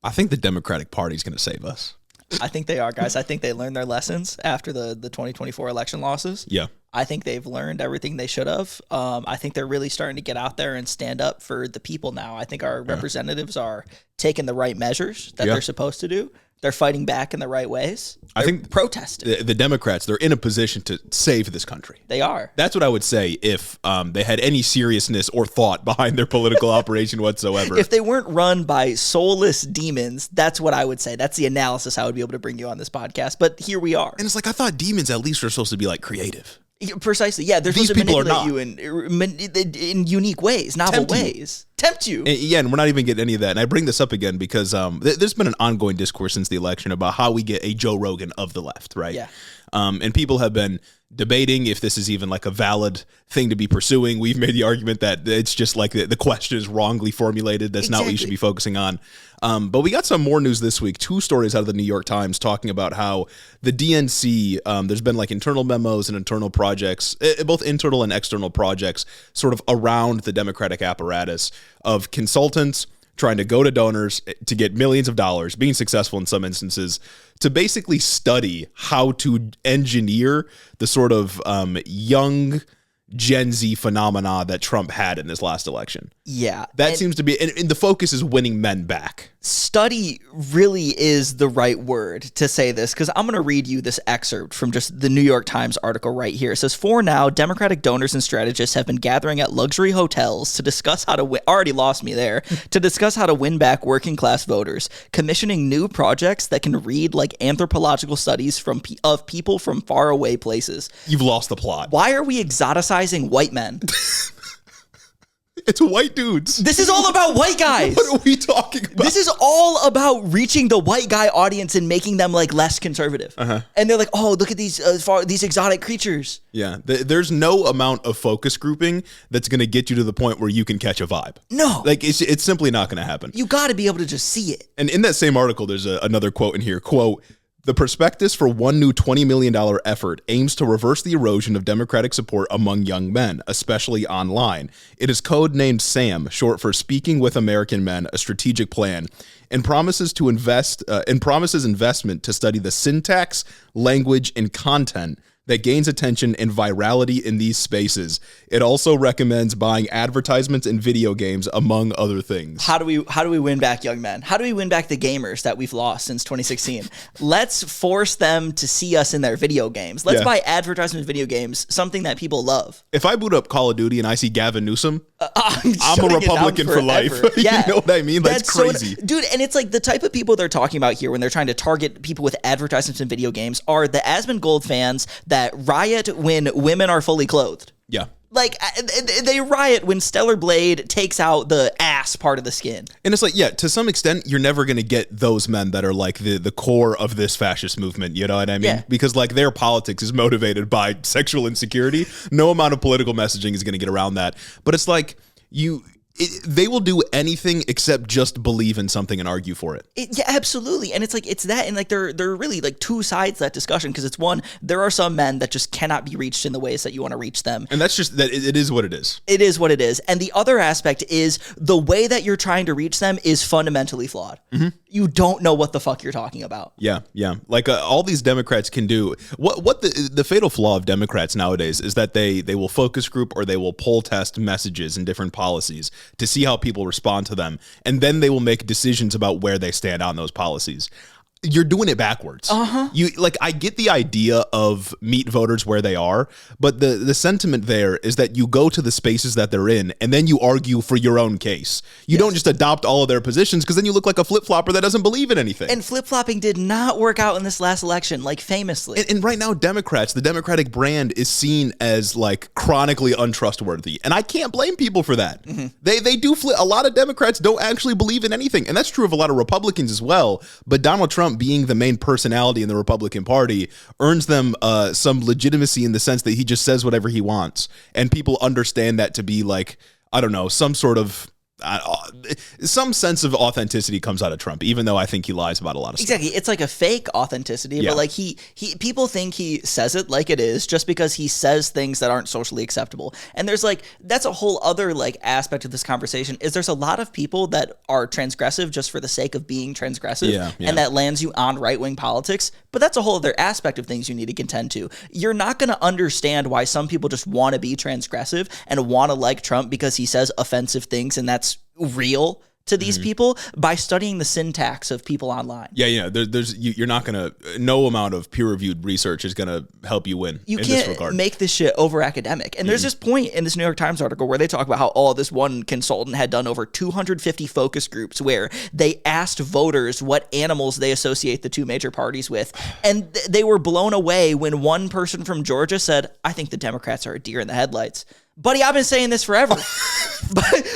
I think the Democratic Party is going to save us. I think they are, guys. I think they learned their lessons after the 2024 election losses. Yeah. I think they've learned everything they should have. I think they're really starting to get out there and stand up for the people now. I think our representatives are taking the right measures that they're supposed to do. They're fighting back in the right ways. I think protesting. The Democrats, they're in a position to save this country. They are. That's what I would say if they had any seriousness or thought behind their political operation whatsoever. If they weren't run by soulless demons, that's what I would say. That's the analysis I would be able to bring you on this podcast. But here we are. And it's like, I thought demons at least are supposed to be like creative. Precisely, yeah. They're supposed to manipulate you in unique ways, novel ways. Tempt you. And we're not even getting any of that. And I bring this up again because there's been an ongoing discourse since the election about how we get a Joe Rogan of the left, right? Yeah. And people have been debating if this is even like a valid thing to be pursuing. We've made the argument that it's just like the question is wrongly formulated. That's not what you should be focusing on. But we got some more news this week. 2 stories out of the New York Times talking about how the DNC, there's been like internal memos and internal projects, both internal and external projects, sort of around the Democratic apparatus of consultants trying to go to donors to get millions of dollars, being successful in some instances, to basically study how to engineer the sort of young Gen Z phenomena that Trump had in this last election. Yeah. That seems to be, and the focus is winning men back. Study really is the right word to say this, because I'm going to read you this excerpt from just the New York Times article right here. It says, for now, Democratic donors and strategists have been gathering at luxury hotels to discuss how to win, already lost me there, to discuss how to win back working class voters, commissioning new projects that can read like anthropological studies of people from faraway places. You've lost the plot. Why are we exoticizing white men? It's white dudes. This is all about white guys. What are we talking about? This is all about reaching the white guy audience and making them like less conservative. And they're like, oh, look at these exotic creatures. Yeah, there's no amount of focus grouping that's going to get you to the point where you can catch a vibe. No. Like, it's simply not going to happen. You got to be able to just see it. And in that same article, there's another quote in here, quote, the prospectus for one new $20 million effort aims to reverse the erosion of Democratic support among young men, especially online. It is codenamed SAM, short for Speaking with American Men, a Strategic Plan, and promises investment to study the syntax, language, and content that gains attention and virality in these spaces. It also recommends buying advertisements in video games, among other things. How do we win back young men? How do we win back the gamers that we've lost since 2016? Let's force them to see us in their video games. Let's buy advertisements in video games, something that people love. If I boot up Call of Duty and I see Gavin Newsom, I'm a Republican for life. Yeah. You know what I mean? That's crazy. Dude, and it's like the type of people they're talking about here when they're trying to target people with advertisements in video games are the Asmongold fans that riot when women are fully clothed. Yeah. Like, they riot when Stellar Blade takes out the ass part of the skin. And it's like, yeah, to some extent, you're never going to get those men that are like the core of this fascist movement. You know what I mean? Yeah. Because like their politics is motivated by sexual insecurity. No amount of political messaging is going to get around that. But it's like they will do anything except just believe in something and argue for it. Yeah, absolutely. And it's like, it's that, and like there are really like 2 sides to that discussion, because it's one, there are some men that just cannot be reached in the ways that you want to reach them. And that's just that it is what it is. It is what it is. And the other aspect is the way that you're trying to reach them is fundamentally flawed. Mm-hmm. You don't know what the fuck you're talking about. Yeah. Like all these Democrats can do. What the fatal flaw of Democrats nowadays is that they will focus group or they will poll test messages and different policies to see how people respond to them, and then they will make decisions about where they stand on those policies. You're doing it backwards. You like, I get the idea of meet voters where they are, but the sentiment there is that you go to the spaces that they're in and then you argue for your own case. You don't just adopt all of their positions, because then you look like a flip-flopper that doesn't believe in anything. And flip-flopping did not work out in this last election, like famously. And right now, Democrats, the Democratic brand is seen as like chronically untrustworthy. And I can't blame people for that. Mm-hmm. They do flip. A lot of Democrats don't actually believe in anything. And that's true of a lot of Republicans as well. But Donald Trump, being the main personality in the Republican Party, earns them some legitimacy in the sense that he just says whatever he wants. And people understand that to be like, I don't know, some sort of some sense of authenticity comes out of Trump, even though I think he lies about a lot of stuff. Exactly. It's like a fake authenticity, but like people think he says it like it is just because he says things that aren't socially acceptable. And there's like, that's a whole other like aspect of this conversation is there's a lot of people that are transgressive just for the sake of being transgressive. And that lands you on right-wing politics. But that's a whole other aspect of things you need to contend to. You're not going to understand why some people just want to be transgressive and want to like Trump because he says offensive things, and that's real to these people by studying the syntax of people online. You're not gonna. No amount of peer-reviewed research is gonna help you win. You in can't this regard. make this shit over academic. And there's this point in this New York Times article where they talk about how this one consultant had done over 250 focus groups where they asked voters what animals they associate the two major parties with, and they were blown away when one person from Georgia said, "I think the Democrats are a deer in the headlights." Buddy, I've been saying this forever.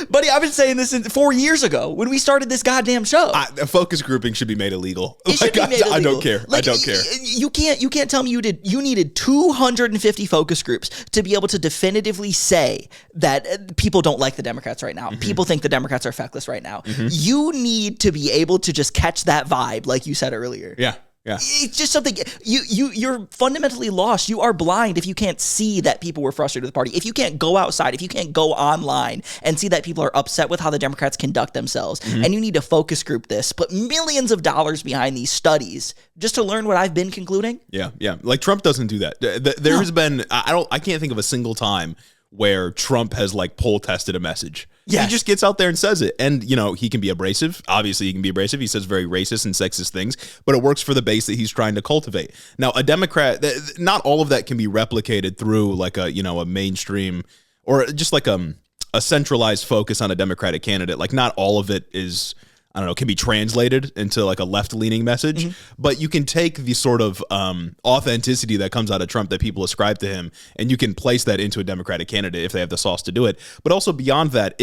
Buddy, I've been saying this 4 years ago when we started this goddamn show. Focus grouping should be made illegal. It should be made illegal. I don't care. Like, I don't care. You can't tell me you needed 250 focus groups to be able to definitively say that people don't like the Democrats right now. People think the Democrats are feckless right now. You need to be able to just catch that vibe, like you said earlier. Yeah. It's just something you're fundamentally lost. You are blind if you can't see that people were frustrated with the party. If you can't go outside, if you can't go online and see that people are upset with how the Democrats conduct themselves, and you need to focus group this, put millions of dollars behind these studies just to learn what I've been concluding. Yeah. Like Trump doesn't do that. There has been I can't think of a single time where Trump has like poll tested a message. Yes. He just gets out there and says it. And, he can be abrasive. Obviously, he can be abrasive. He says very racist and sexist things, but it works for the base that he's trying to cultivate. Now, a Democrat, not all of that can be replicated through like a mainstream or just like a centralized focus on a Democratic candidate. Like not all of it is, I don't know, can be translated into like a left-leaning message, but you can take the sort of authenticity that comes out of Trump that people ascribe to him, and you can place that into a Democratic candidate if they have the sauce to do it. But also beyond that,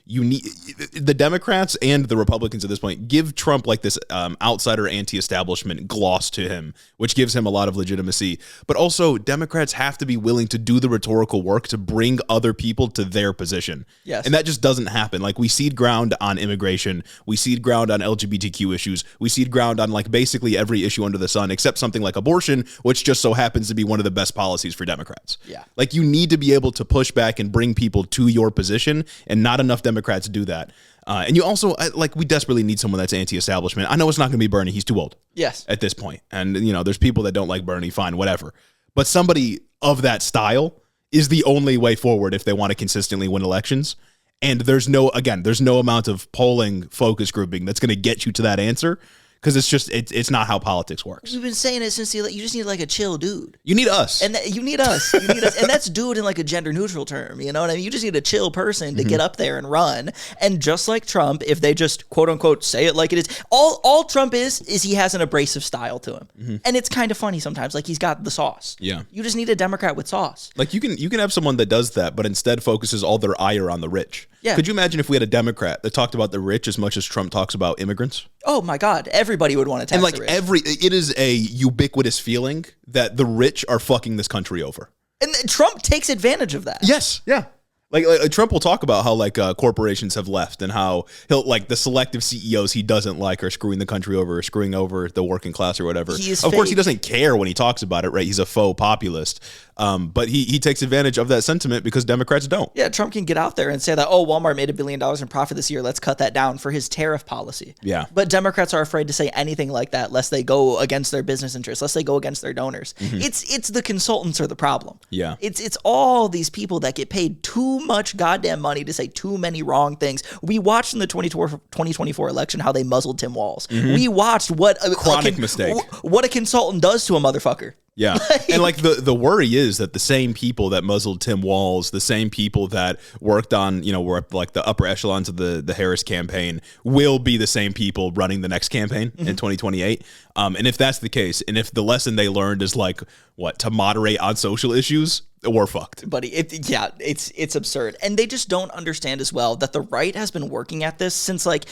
the Democrats and the Republicans at this point give Trump like this outsider anti-establishment gloss to him, which gives him a lot of legitimacy. But also Democrats have to be willing to do the rhetorical work to bring other people to their position. Yes. And that just doesn't happen. Like we cede ground on immigration. We cede ground on LGBTQ issues. We cede ground on like basically every issue under the sun, except something like abortion, which just so happens to be one of the best policies for Democrats. Yeah. Like you need to be able to push back and bring people to your position, and not enough Democrats do that. And you also, we desperately need someone that's anti-establishment. I know it's not going to be Bernie. He's too old. Yes. At this point. And, there's people that don't like Bernie. Fine, whatever. But somebody of that style is the only way forward if they want to consistently win elections. And there's no amount of polling focus grouping that's going to get you to that answer. Because it's not how politics works. You've been saying it since you just need like a chill dude. You need us. And you need us. And that's dude in like a gender neutral term. You know what I mean? You just need a chill person to get up there and run. And just like Trump, if they just quote unquote say it like it is, all Trump is he has an abrasive style to him. And it's kind of funny sometimes. Like he's got the sauce. Yeah. You just need a Democrat with sauce. Like you can have someone that does that, but instead focuses all their ire on the rich. Yeah. Could you imagine if we had a Democrat that talked about the rich as much as Trump talks about immigrants? Oh my God. Everybody would want to tax the rich. It is a ubiquitous feeling that the rich are fucking this country over. And Trump takes advantage of that. Yes. Yeah. Like Trump will talk about how corporations have left and how he'll the selective CEOs he doesn't like are screwing the country over or screwing over the working class or whatever. Of course, he doesn't care when he talks about it, right? He's a faux populist. But he takes advantage of that sentiment because Democrats don't. Yeah, Trump can get out there and say that, Walmart made $1 billion in profit this year. Let's cut that down for his tariff policy. Yeah. But Democrats are afraid to say anything like that lest they go against their business interests, lest they go against their donors. It's the consultants are the problem. Yeah. It's all these people that get paid too much goddamn money to say too many wrong things. We watched in the 2024 election how they muzzled Tim Walz. We watched what a chronic mistake. What a consultant does to a motherfucker. Yeah. And the worry is that the same people that muzzled Tim Walz, the same people that worked on, were like the upper echelons of the Harris campaign will be the same people running the next campaign in 2028. And if that's the case, and if the lesson they learned is to moderate on social issues, we're fucked. Buddy, it's absurd. And they just don't understand as well that the right has been working at this since like,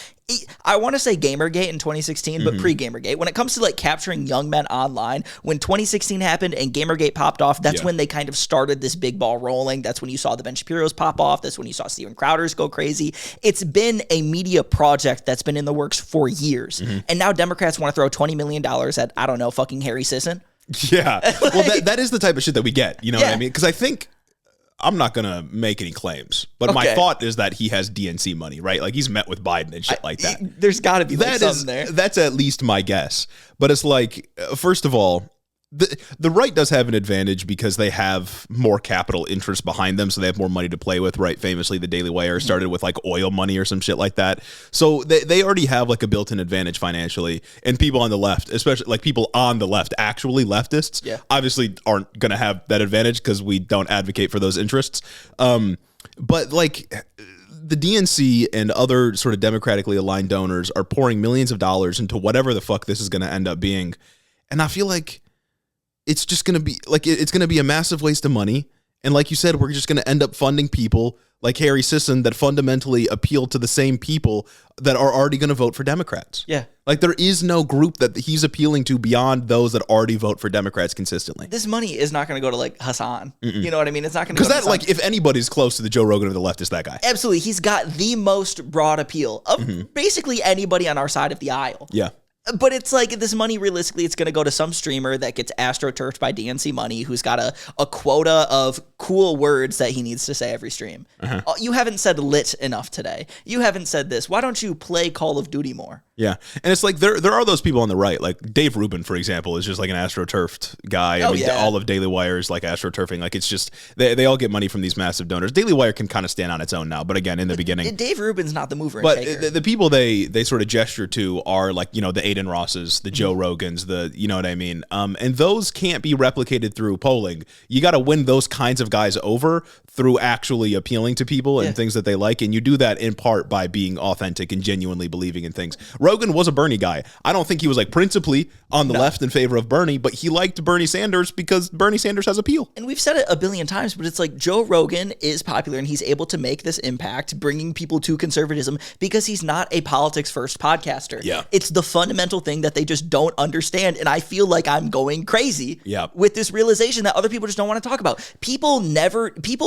I want to say Gamergate in 2016, but pre-Gamergate. When it comes to like capturing young men online, when 2016 happened and Gamergate popped off, that's when they kind of started this big ball rolling. That's when you saw the Ben Shapiro's pop off. That's when you saw Steven Crowder's go crazy. It's been a media project that's been in the works for years. And now Democrats want to throw $20 million at, I don't know, fucking Harry Sisson. Yeah. Well, that is the type of shit that we get. You know what I mean? Because I think, I'm not going to make any claims, but my thought is that he has DNC money, right? Like he's met with Biden and shit like that. There's got to be like something there. That's at least my guess. But it's like, first of all, the right does have an advantage because they have more capital interest behind them, so they have more money to play with, right? Famously, the Daily Wire started with like oil money or some shit like that. So they already have like a built-in advantage financially. And people on the left, especially like people on the left, actually leftists, obviously aren't going to have that advantage because we don't advocate for those interests. But like the DNC and other sort of democratically aligned donors are pouring millions of dollars into whatever the fuck this is going to end up being. And I feel like it's just going to be like, it's going to be a massive waste of money. And like you said, we're just going to end up funding people like Harry Sisson that fundamentally appeal to the same people that are already going to vote for Democrats. Yeah. Like there is no group that he's appealing to beyond those that already vote for Democrats consistently. This money is not going to go to like Hassan. You know what I mean? It's not going to go to Because that, like, if anybody's close to the Joe Rogan of the left, is that guy. Absolutely. He's got the most broad appeal of basically anybody on our side of the aisle. Yeah. But it's like this money, realistically, it's going to go to some streamer that gets astroturfed by DNC money who's got a quota of cool words that he needs to say every stream. You haven't said lit enough today. You haven't said this. Why don't you play Call of Duty more? Yeah. And it's like there are those people on the right, like Dave Rubin, for example, is just like an astroturfed guy. I mean, all of Daily Wire is like astroturfing. Like it's just, they all get money from these massive donors. Daily Wire can kind of stand on its own now. But again, in the beginning. Dave Rubin's not the mover and but shaker. The people they sort of gesture to are like, you know, the Aiden Rosses, the Joe Rogans, you know what I mean? And those can't be replicated through polling. You got to win those kinds of guys over through actually appealing to people and things that they like. And you do that in part by being authentic and genuinely believing in things. Rogan was a Bernie guy. I don't think he was like principally on the left in favor of Bernie, but he liked Bernie Sanders because Bernie Sanders has appeal. And we've said it a billion times, but it's like Joe Rogan is popular and he's able to make this impact, bringing people to conservatism because he's not a politics first podcaster. Yeah. It's the fundamental thing that they just don't understand. And I feel like I'm going crazy with this realization that other people just don't want to talk about. People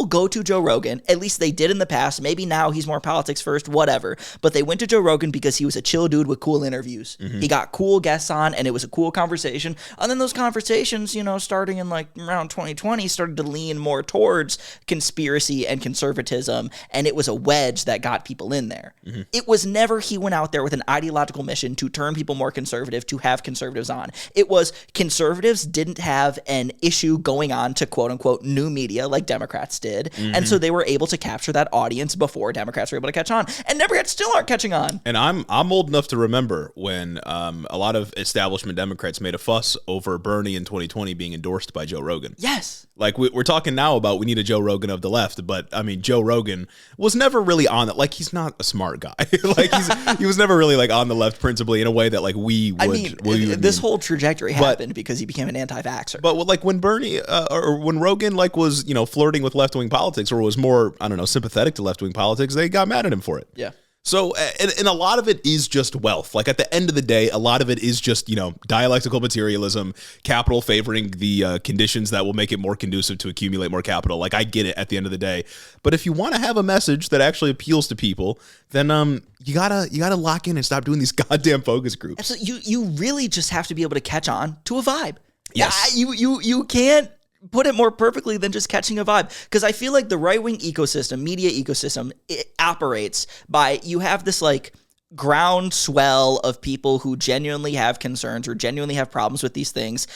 go to Joe Rogan, at least they did in the past. Maybe now he's more politics first, whatever. But they went to Joe Rogan because he was a chill dude with cool interviews. He got cool guests on and it was a cool conversation. And then those conversations, you know, starting in like around 2020, started to lean more towards conspiracy and conservatism. And it was a wedge that got people in there. It was never he went out there with an ideological mission to turn people more conservative, to have conservatives on. It was conservatives didn't have an issue going on to quote unquote new media like Democrats did. And so they were able to capture that audience before Democrats were able to catch on. And Democrats still aren't catching on. And I'm old enough to remember when a lot of establishment Democrats made a fuss over Bernie in 2020 being endorsed by Joe Rogan. Yes. Like we're talking now about we need a Joe Rogan of the left, but I mean Joe Rogan was never really on that. Like he's not a smart guy. Like he was never really like on the left principally in a way that like we would. This whole trajectory happened because he became an anti-vaxxer. But like when Bernie or when Rogan like was, you know, flirting with left-wing politics or was more, I don't know, sympathetic to left-wing politics, they got mad at him for it. Yeah. So, and a lot of it is just wealth. Like at the end of the day, a lot of it is just, you know, dialectical materialism, capital favoring the conditions that will make it more conducive to accumulate more capital. Like I get it at the end of the day. But if you want to have a message that actually appeals to people, then you gotta lock in and stop doing these goddamn focus groups. So you really just have to be able to catch on to a vibe. Yes. You can't put it more perfectly than just catching a vibe. Because I feel like the right-wing ecosystem, media ecosystem, it operates by, you have this like ground swell of people who genuinely have concerns or genuinely have problems with these things.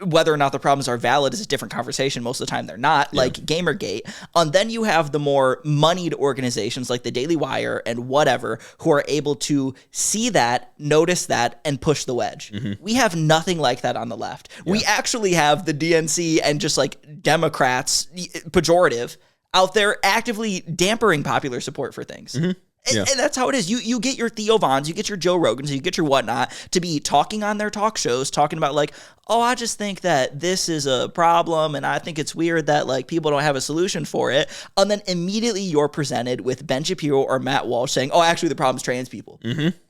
Whether or not the problems are valid is a different conversation. Most of the time they're not, like Gamergate. And then you have the more moneyed organizations like the Daily Wire and whatever who are able to see that, notice that, and push the wedge. We have nothing like that on the left. We actually have the DNC and just like Democrats, pejorative, out there actively dampering popular support for things. And that's how it is. You get your Theo Vons, you get your Joe Rogans, you get your whatnot to be talking on their talk shows, talking about like, oh, I just think that this is a problem and I think it's weird that like people don't have a solution for it. And then immediately you're presented with Ben Shapiro or Matt Walsh saying, oh, actually the problem is trans people.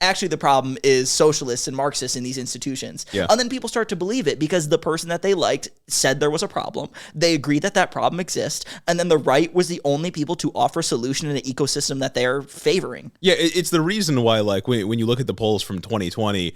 Actually the problem is socialists and Marxists in these institutions. Yeah. And then people start to believe it because the person that they liked said there was a problem. They agreed that that problem exists. And then the right was the only people to offer a solution in an ecosystem that they're favoring. Yeah, it's the reason why, like, when you look at the polls from 2020,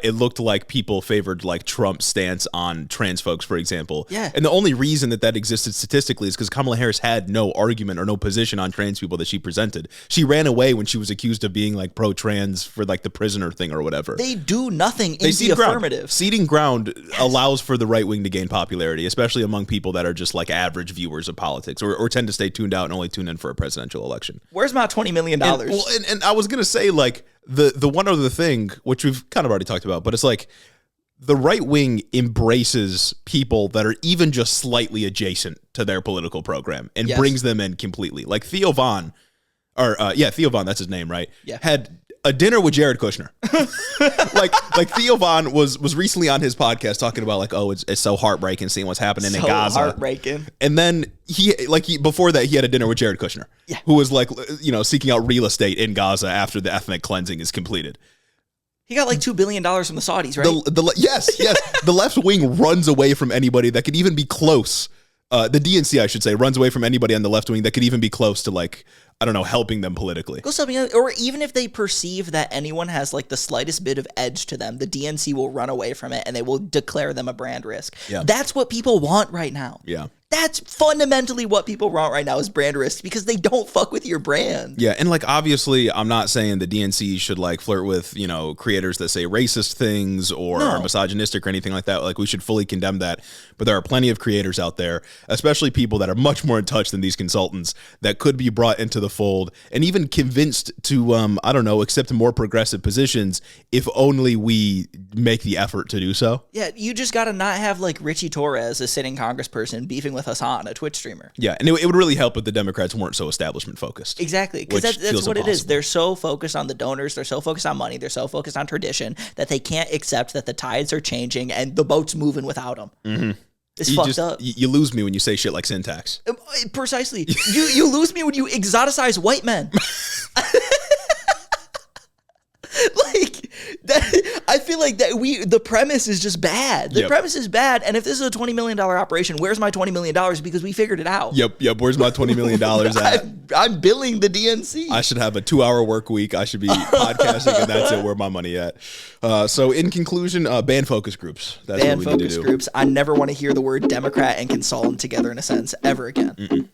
it looked like people favored, like, Trump's stance on trans folks, for example. Yeah. And the only reason that existed statistically is because Kamala Harris had no argument or no position on trans people that she presented. She ran away when she was accused of being, like, pro-trans for, like, the prisoner thing or whatever. They do nothing in the affirmative. Ceding ground allows for the right wing to gain popularity, especially among people that are just, like, average viewers of politics or tend to stay tuned out and only tune in for a presidential election. Where's my $20 million? And I was going to say, like, the one other thing, which we've kind of already talked about, but it's like the right wing embraces people that are even just slightly adjacent to their political program and brings them in completely. Like Theo Von, Theo Von, that's his name, right? Yeah. Had a dinner with Jared Kushner. like Theo Von was recently on his podcast talking about like, oh, it's so heartbreaking seeing what's happening in Gaza. Heartbreaking. And then he before that he had a dinner with Jared Kushner, who was like, seeking out real estate in Gaza after the ethnic cleansing is completed. He got like $2 billion from the Saudis, right? Yes. The left wing runs away from anybody that could even be close. The DNC, I should say, runs away from anybody on the left wing that could even be close to, like, I don't know, helping them politically. Go something else. Or even if they perceive that anyone has like the slightest bit of edge to them, the DNC will run away from it and they will declare them a brand risk. Yeah. That's what people want right now. Yeah. That's fundamentally what people want right now is brand risks because they don't fuck with your brand. Yeah, and like obviously I'm not saying the DNC should like flirt with, creators that say racist things or are misogynistic or anything like that. Like we should fully condemn that. But there are plenty of creators out there, especially people that are much more in touch than these consultants that could be brought into the fold and even convinced to, accept more progressive positions if only we make the effort to do so. Yeah, you just got to not have like Richie Torres, a sitting congressperson, beefing with Hassan, a Twitch streamer. Yeah, and it would really help if the Democrats weren't so establishment focused. Exactly, because that's what it is. They're so focused on the donors, they're so focused on money, they're so focused on tradition that they can't accept that the tides are changing and the boat's moving without them. Mm-hmm. It's fucked up. You lose me when you say shit like syntax. Precisely. you lose me when you exoticize white men. Like that, I feel like that the premise is just bad. The premise is bad, and if this is a $20 million operation, where's my $20 million? Because we figured it out. Yep. Where's my $20 million at? I'm billing the DNC. I should have a 2-hour work week. I should be podcasting, and that's it. Where my money at? So in conclusion, ban focus groups. That's what we need to do. Ban focus groups. I never want to hear the word Democrat and consultant together in a sentence ever again.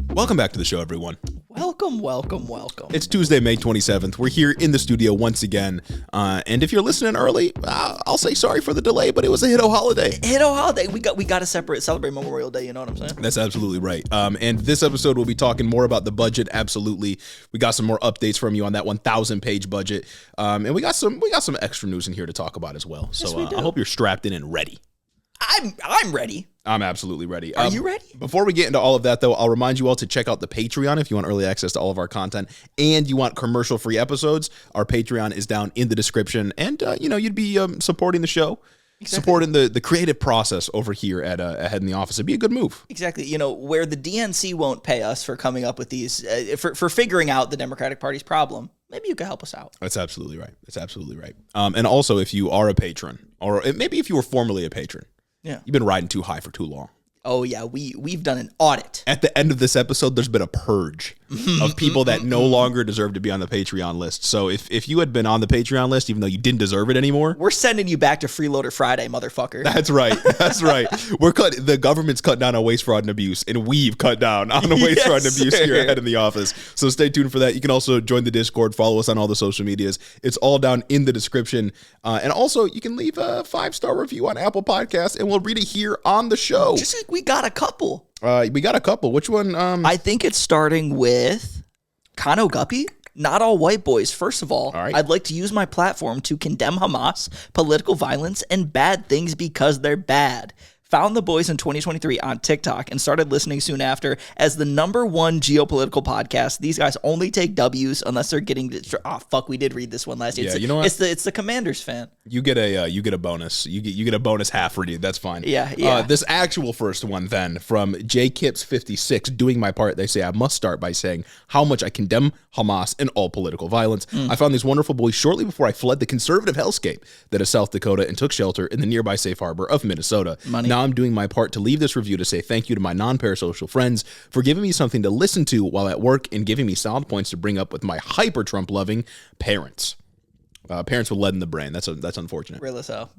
Welcome back to the show, everyone. Welcome. It's Tuesday, May 27th. We're here in the studio once again. And if you're listening early, I'll say sorry for the delay, but it was a Hiddo holiday. We got to celebrate Memorial Day, you know what I'm saying? That's absolutely right. And this episode, we'll be talking more about the budget. Absolutely. We got some more updates from you on that 1,000-page budget. And we got some extra news in here to talk about as well. So I hope you're strapped in and ready. I'm ready. I'm absolutely ready. Are you ready? Before we get into all of that, though, I'll remind you all to check out the Patreon if you want early access to all of our content and you want commercial-free episodes. Our Patreon is down in the description, and you'd be supporting the show, supporting the creative process over here at Ahead in the Office. It'd be a good move. Exactly. Where the DNC won't pay us for coming up with these, for figuring out the Democratic Party's problem. Maybe you could help us out. That's absolutely right. And also, if you are a patron, or maybe if you were formerly a patron. Yeah. You've been riding too high for too long. Oh, yeah. We've done an audit. At the end of this episode, there's been a purge of people that no longer deserve to be on the Patreon list. So if you had been on the Patreon list, even though you didn't deserve it anymore, we're sending you back to Freeloader Friday, motherfucker. That's right. The government's cut down on waste, fraud, and abuse, and we've cut down on waste, fraud, and abuse here at Head in the Office. So stay tuned for that. You can also join the Discord, follow us on all the social medias. It's all down in the description. And also, you can leave a 5-star review on Apple Podcasts, and we'll read it here on the show. Just like we got a couple. We got a couple. Which one? I think it's starting with Kano Guppy. Not all white boys. First of all, right. I'd like to use my platform to condemn Hamas, political violence, and bad things because they're bad. Found the boys in 2023 on TikTok and started listening soon after as the #1 geopolitical podcast. These guys only take W's unless they're getting. Oh fuck, we did read this one last year. Yeah, you know what? It's the Commanders fan. You get a bonus. You get a bonus half read. That's fine. Yeah. This actual first one then from JKips56, doing my part. They say I must start by saying how much I condemn Hamas and all political violence. I found these wonderful boys shortly before I fled the conservative hellscape that is South Dakota and took shelter in the nearby safe harbor of Minnesota. Now I'm doing my part to leave this review to say thank you to my non-parasocial friends for giving me something to listen to while at work and giving me solid points to bring up with my hyper-Trump loving parents. Parents with lead in the brain. That's unfortunate. Real as hell.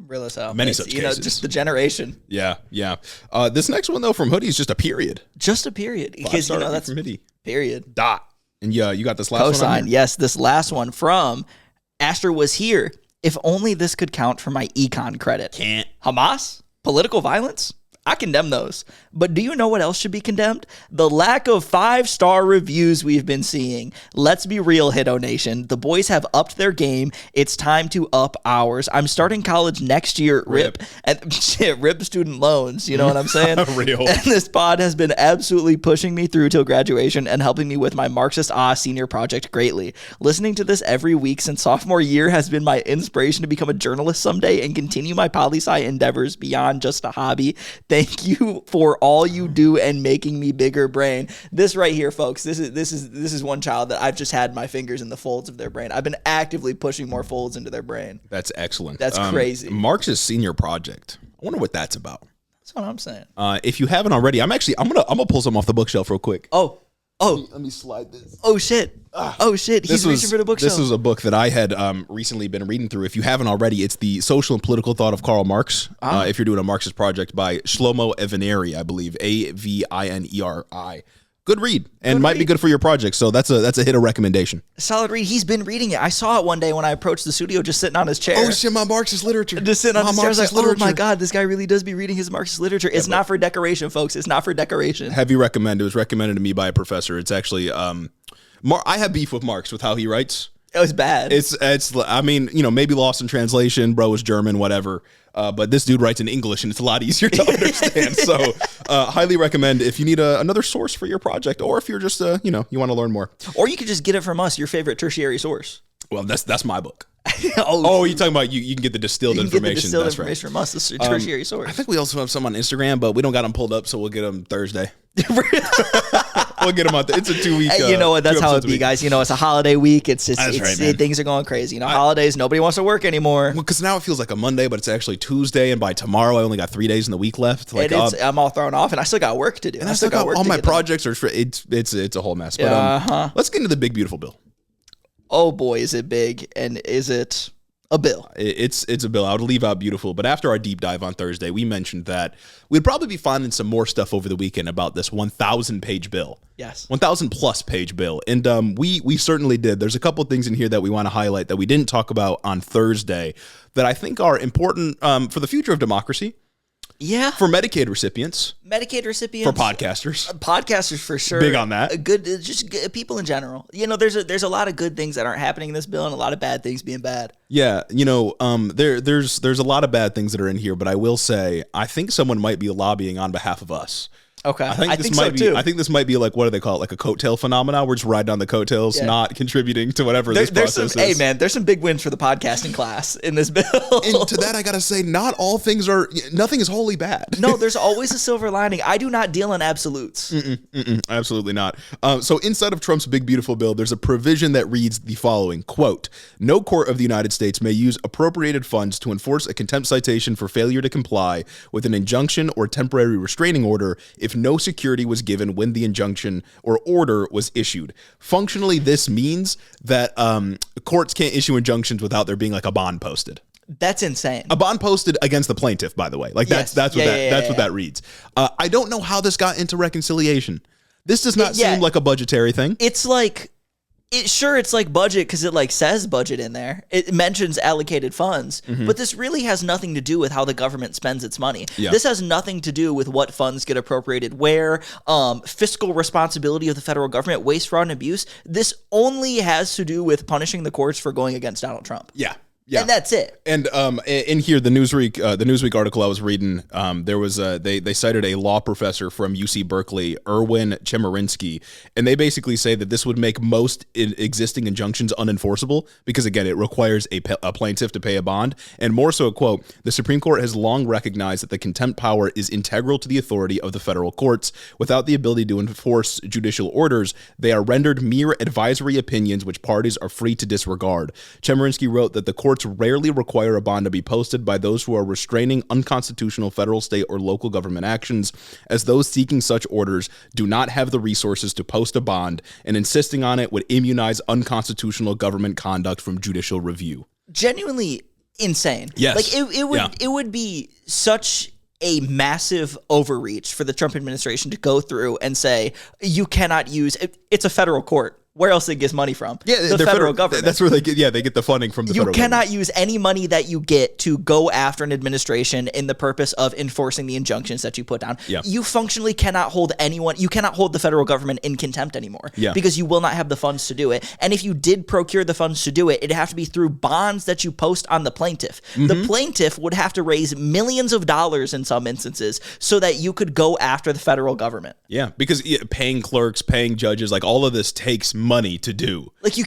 Many such cases. Just the generation. Yeah. This next one though from Hoodie is just a period. Just a period. Because that's from Hoodie. Period. Dot. And yeah, you got this last one on here? Yes, this last one from Asher was here. If only this could count for my econ credit. Can't. Hamas? Political violence? I condemn those. But do you know what else should be condemned? The lack of 5-star reviews we've been seeing. Let's be real, Hiddo Nation. The boys have upped their game. It's time to up ours. I'm starting college next year. RIP. And shit, RIP student loans. You know what I'm saying? Real. And this pod has been absolutely pushing me through till graduation and helping me with my Marxist senior project greatly. Listening to this every week since sophomore year has been my inspiration to become a journalist someday and continue my poli-sci endeavors beyond just a hobby. Thank you for all you do and making me bigger brain. This right here, folks, this is one child that I've just had my fingers in the folds of their brain. I've been actively pushing more folds into their brain. That's excellent. That's crazy. Marx's senior project. I wonder what that's about. That's what I'm saying. If you haven't already, I'm gonna pull some off the bookshelf real quick. Let me slide this. Oh shit. He's reaching for the bookshelf. This is a book that I had recently been reading through. If you haven't already, it's The Social and Political Thought of Karl Marx. If you're doing a Marxist project by Shlomo Avineri, I believe, Avineri. Good read, and might be good for your project. So that's a hit of recommendation. Solid read. He's been reading it. I saw it one day when I approached the studio, just sitting on his chair. Oh shit, my Marxist literature. Just sitting on his chair. I was like, oh my god, this guy really does be reading his Marxist literature. It's not for decoration, folks. It's not for decoration. Heavy recommend. It was recommended to me by a professor. It's actually I have beef with Marx with how he writes. It was bad. It's I mean, maybe lost in translation, bro is German, whatever. But this dude writes in English and it's a lot easier to understand. So highly recommend if you need another source for your project, or if you're just, you want to learn more. Or you could just get it from us, your favorite tertiary source. Well, that's my book. You're talking about you can get the distilled information. Get the distilled information from us, this is tertiary source. I think we also have some on Instagram, but we don't got them pulled up, so we'll get them Thursday. We'll get them out there. It's a 2-week. You know what? That's how it be, guys. It's a holiday week. It's just right, things are going crazy. Holidays, nobody wants to work anymore. Well, because now it feels like a Monday, but it's actually Tuesday, and by tomorrow I only got 3 days in the week left. Like, I'm all thrown off, and I still got work to do. And I still got all my projects are. It's a whole mess. But let's get into the big beautiful bill. Oh boy, is it big, and is it a bill? It's a bill. I would leave out beautiful, but after our deep dive on Thursday, we mentioned that we'd probably be finding some more stuff over the weekend about this 1,000-page bill. Yes. 1,000+ page bill. And we certainly did. There's a couple of things in here that we want to highlight that we didn't talk about on Thursday that I think are important for the future of democracy. Yeah. For Medicaid recipients. For podcasters. Podcasters for sure. Big on that. Just people in general. There's a lot of good things that aren't happening in this bill and a lot of bad things being bad. Yeah, there's a lot of bad things that are in here, but I will say I think someone might be lobbying on behalf of us. Okay, I think this might be like, what do they call it? Like a coattail phenomenon. We're just riding on the coattails, not contributing to whatever this process is. Hey man, there's some big wins for the podcasting class in this bill. And to that, I gotta say, nothing is wholly bad. No, there's always a silver lining. I do not deal in absolutes. Absolutely not. So inside of Trump's big beautiful bill, there's a provision that reads the following, quote, "No court of the United States may use appropriated funds to enforce a contempt citation for failure to comply with an injunction or temporary restraining order if no security was given when the injunction or order was issued." Functionally, this means that courts can't issue injunctions without there being like a bond posted. That's insane. A bond posted against the plaintiff, by the way. Like that's what that reads. I don't know how this got into reconciliation. This does not seem like a budgetary thing. It's like it's like budget because it like says budget in there. It mentions allocated funds, but this really has nothing to do with how the government spends its money. Yeah. This has nothing to do with what funds get appropriated where, fiscal responsibility of the federal government, waste, fraud, and abuse. This only has to do with punishing the courts for going against Donald Trump. Yeah. Yeah. And that's it. And in here, the Newsweek article I was reading, there was they cited a law professor from UC Berkeley, Erwin Chemerinsky, and they basically say that this would make most existing injunctions unenforceable because, again, it requires a plaintiff to pay a bond. And more so, quote, the Supreme Court has long recognized that the contempt power is integral to the authority of the federal courts. Without the ability to enforce judicial orders, they are rendered mere advisory opinions which parties are free to disregard. Chemerinsky wrote that the courts rarely require a bond to be posted by those who are restraining unconstitutional federal, state, or local government actions, as those seeking such orders do not have the resources to post a bond, and insisting on it would immunize unconstitutional government conduct from judicial review. Genuinely insane. Yes. Like it would be such a massive overreach for the Trump administration to go through and say, you cannot use it's a federal court. Where else they get money from? Yeah, the federal government. That's where they get the funding from the federal government. You cannot use any money that you get to go after an administration in the purpose of enforcing the injunctions that you put down. Yeah. You functionally cannot hold you cannot hold the federal government in contempt anymore because you will not have the funds to do it. And if you did procure the funds to do it, it'd have to be through bonds that you post on the plaintiff. Mm-hmm. The plaintiff would have to raise millions of dollars in some instances so that you could go after the federal government. Yeah, because paying clerks, paying judges, like all of this takes money to do. Like you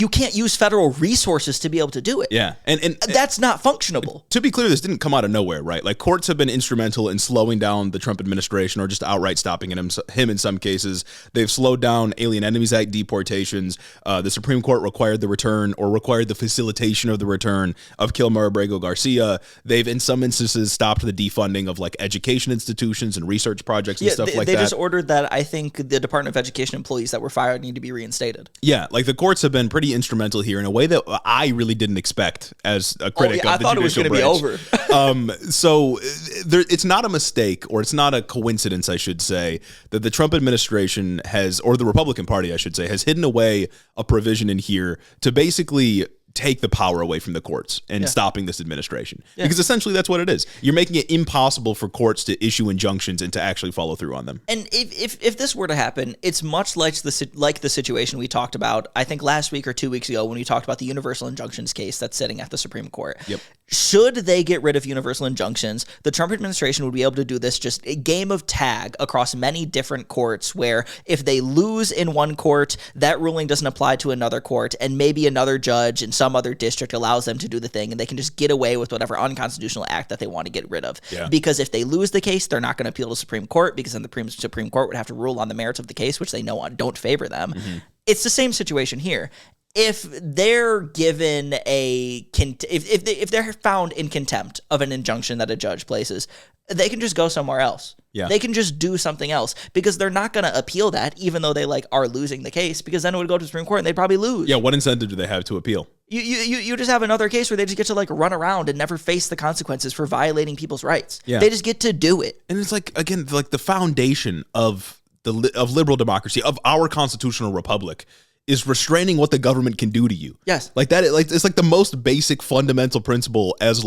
can't use federal resources to be able to do it. Yeah, and that's not functionable. To be clear, this didn't come out of nowhere, right? Like courts have been instrumental in slowing down the Trump administration, or just outright stopping him in some cases. They've slowed down Alien Enemies Act deportations. The Supreme Court required the facilitation of the return of Kilmer Abrego Garcia. They've in some instances stopped the defunding of like education institutions and research projects and stuff like that. They just ordered that I think the Department of Education employees that were fired need to be reinstated. Yeah, like the courts have been pretty instrumental here in a way that I really didn't expect as a critic of the judicial branch. I thought it was going to be over. So it's not a mistake, or it's not a coincidence, I should say, that the Trump administration has, or the Republican Party, I should say, has hidden away a provision in here to basically take the power away from the courts and stopping this administration. Yeah. Because essentially that's what it is. You're making it impossible for courts to issue injunctions and to actually follow through on them. And if this were to happen, it's much like the situation we talked about, I think last week or 2 weeks ago, when we talked about the universal injunctions case that's sitting at the Supreme Court. Yep. Should they get rid of universal injunctions, the Trump administration would be able to do this just a game of tag across many different courts, where if they lose in one court, that ruling doesn't apply to another court, and maybe another judge in some other district allows them to do the thing, and they can just get away with whatever unconstitutional act that they want to get rid of. Yeah. Because if they lose the case, they're not going to appeal to the Supreme Court, because then the Supreme Court would have to rule on the merits of the case, which they know don't favor them. Mm-hmm. It's the same situation here. If they're given if they're found in contempt of an injunction that a judge places, they can just go somewhere else. Yeah. They can just do something else, because they're not going to appeal that, even though they are losing the case, because then it would go to the Supreme Court and they'd probably lose. Yeah, what incentive do they have to appeal? You just have another case where they just get to run around and never face the consequences for violating people's rights. Yeah. They just get to do it. And it's again, the foundation of liberal democracy, of our constitutional republic, is restraining what the government can do to you. Yes. Like that, it's the most basic fundamental principle as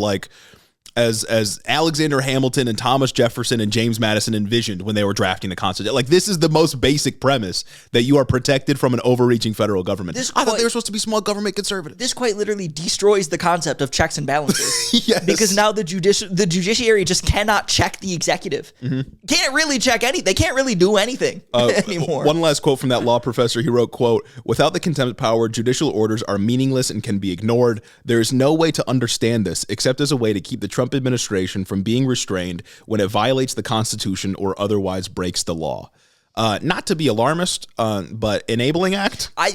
Alexander Hamilton and Thomas Jefferson and James Madison envisioned when they were drafting the Constitution. This is the most basic premise, that you are protected from an overreaching federal government. I thought they were supposed to be small government conservative. This quite literally destroys the concept of checks and balances. Yes. Because now the judiciary just cannot check the executive. Mm-hmm. Can't really check anything. They can't really do anything anymore. One last quote from that law professor. He wrote, quote, "Without the contempt power, judicial orders are meaningless and can be ignored. There is no way to understand this except as a way to keep the Trump administration from being restrained when it violates the Constitution or otherwise breaks the law." Not to be alarmist, but Enabling Act? I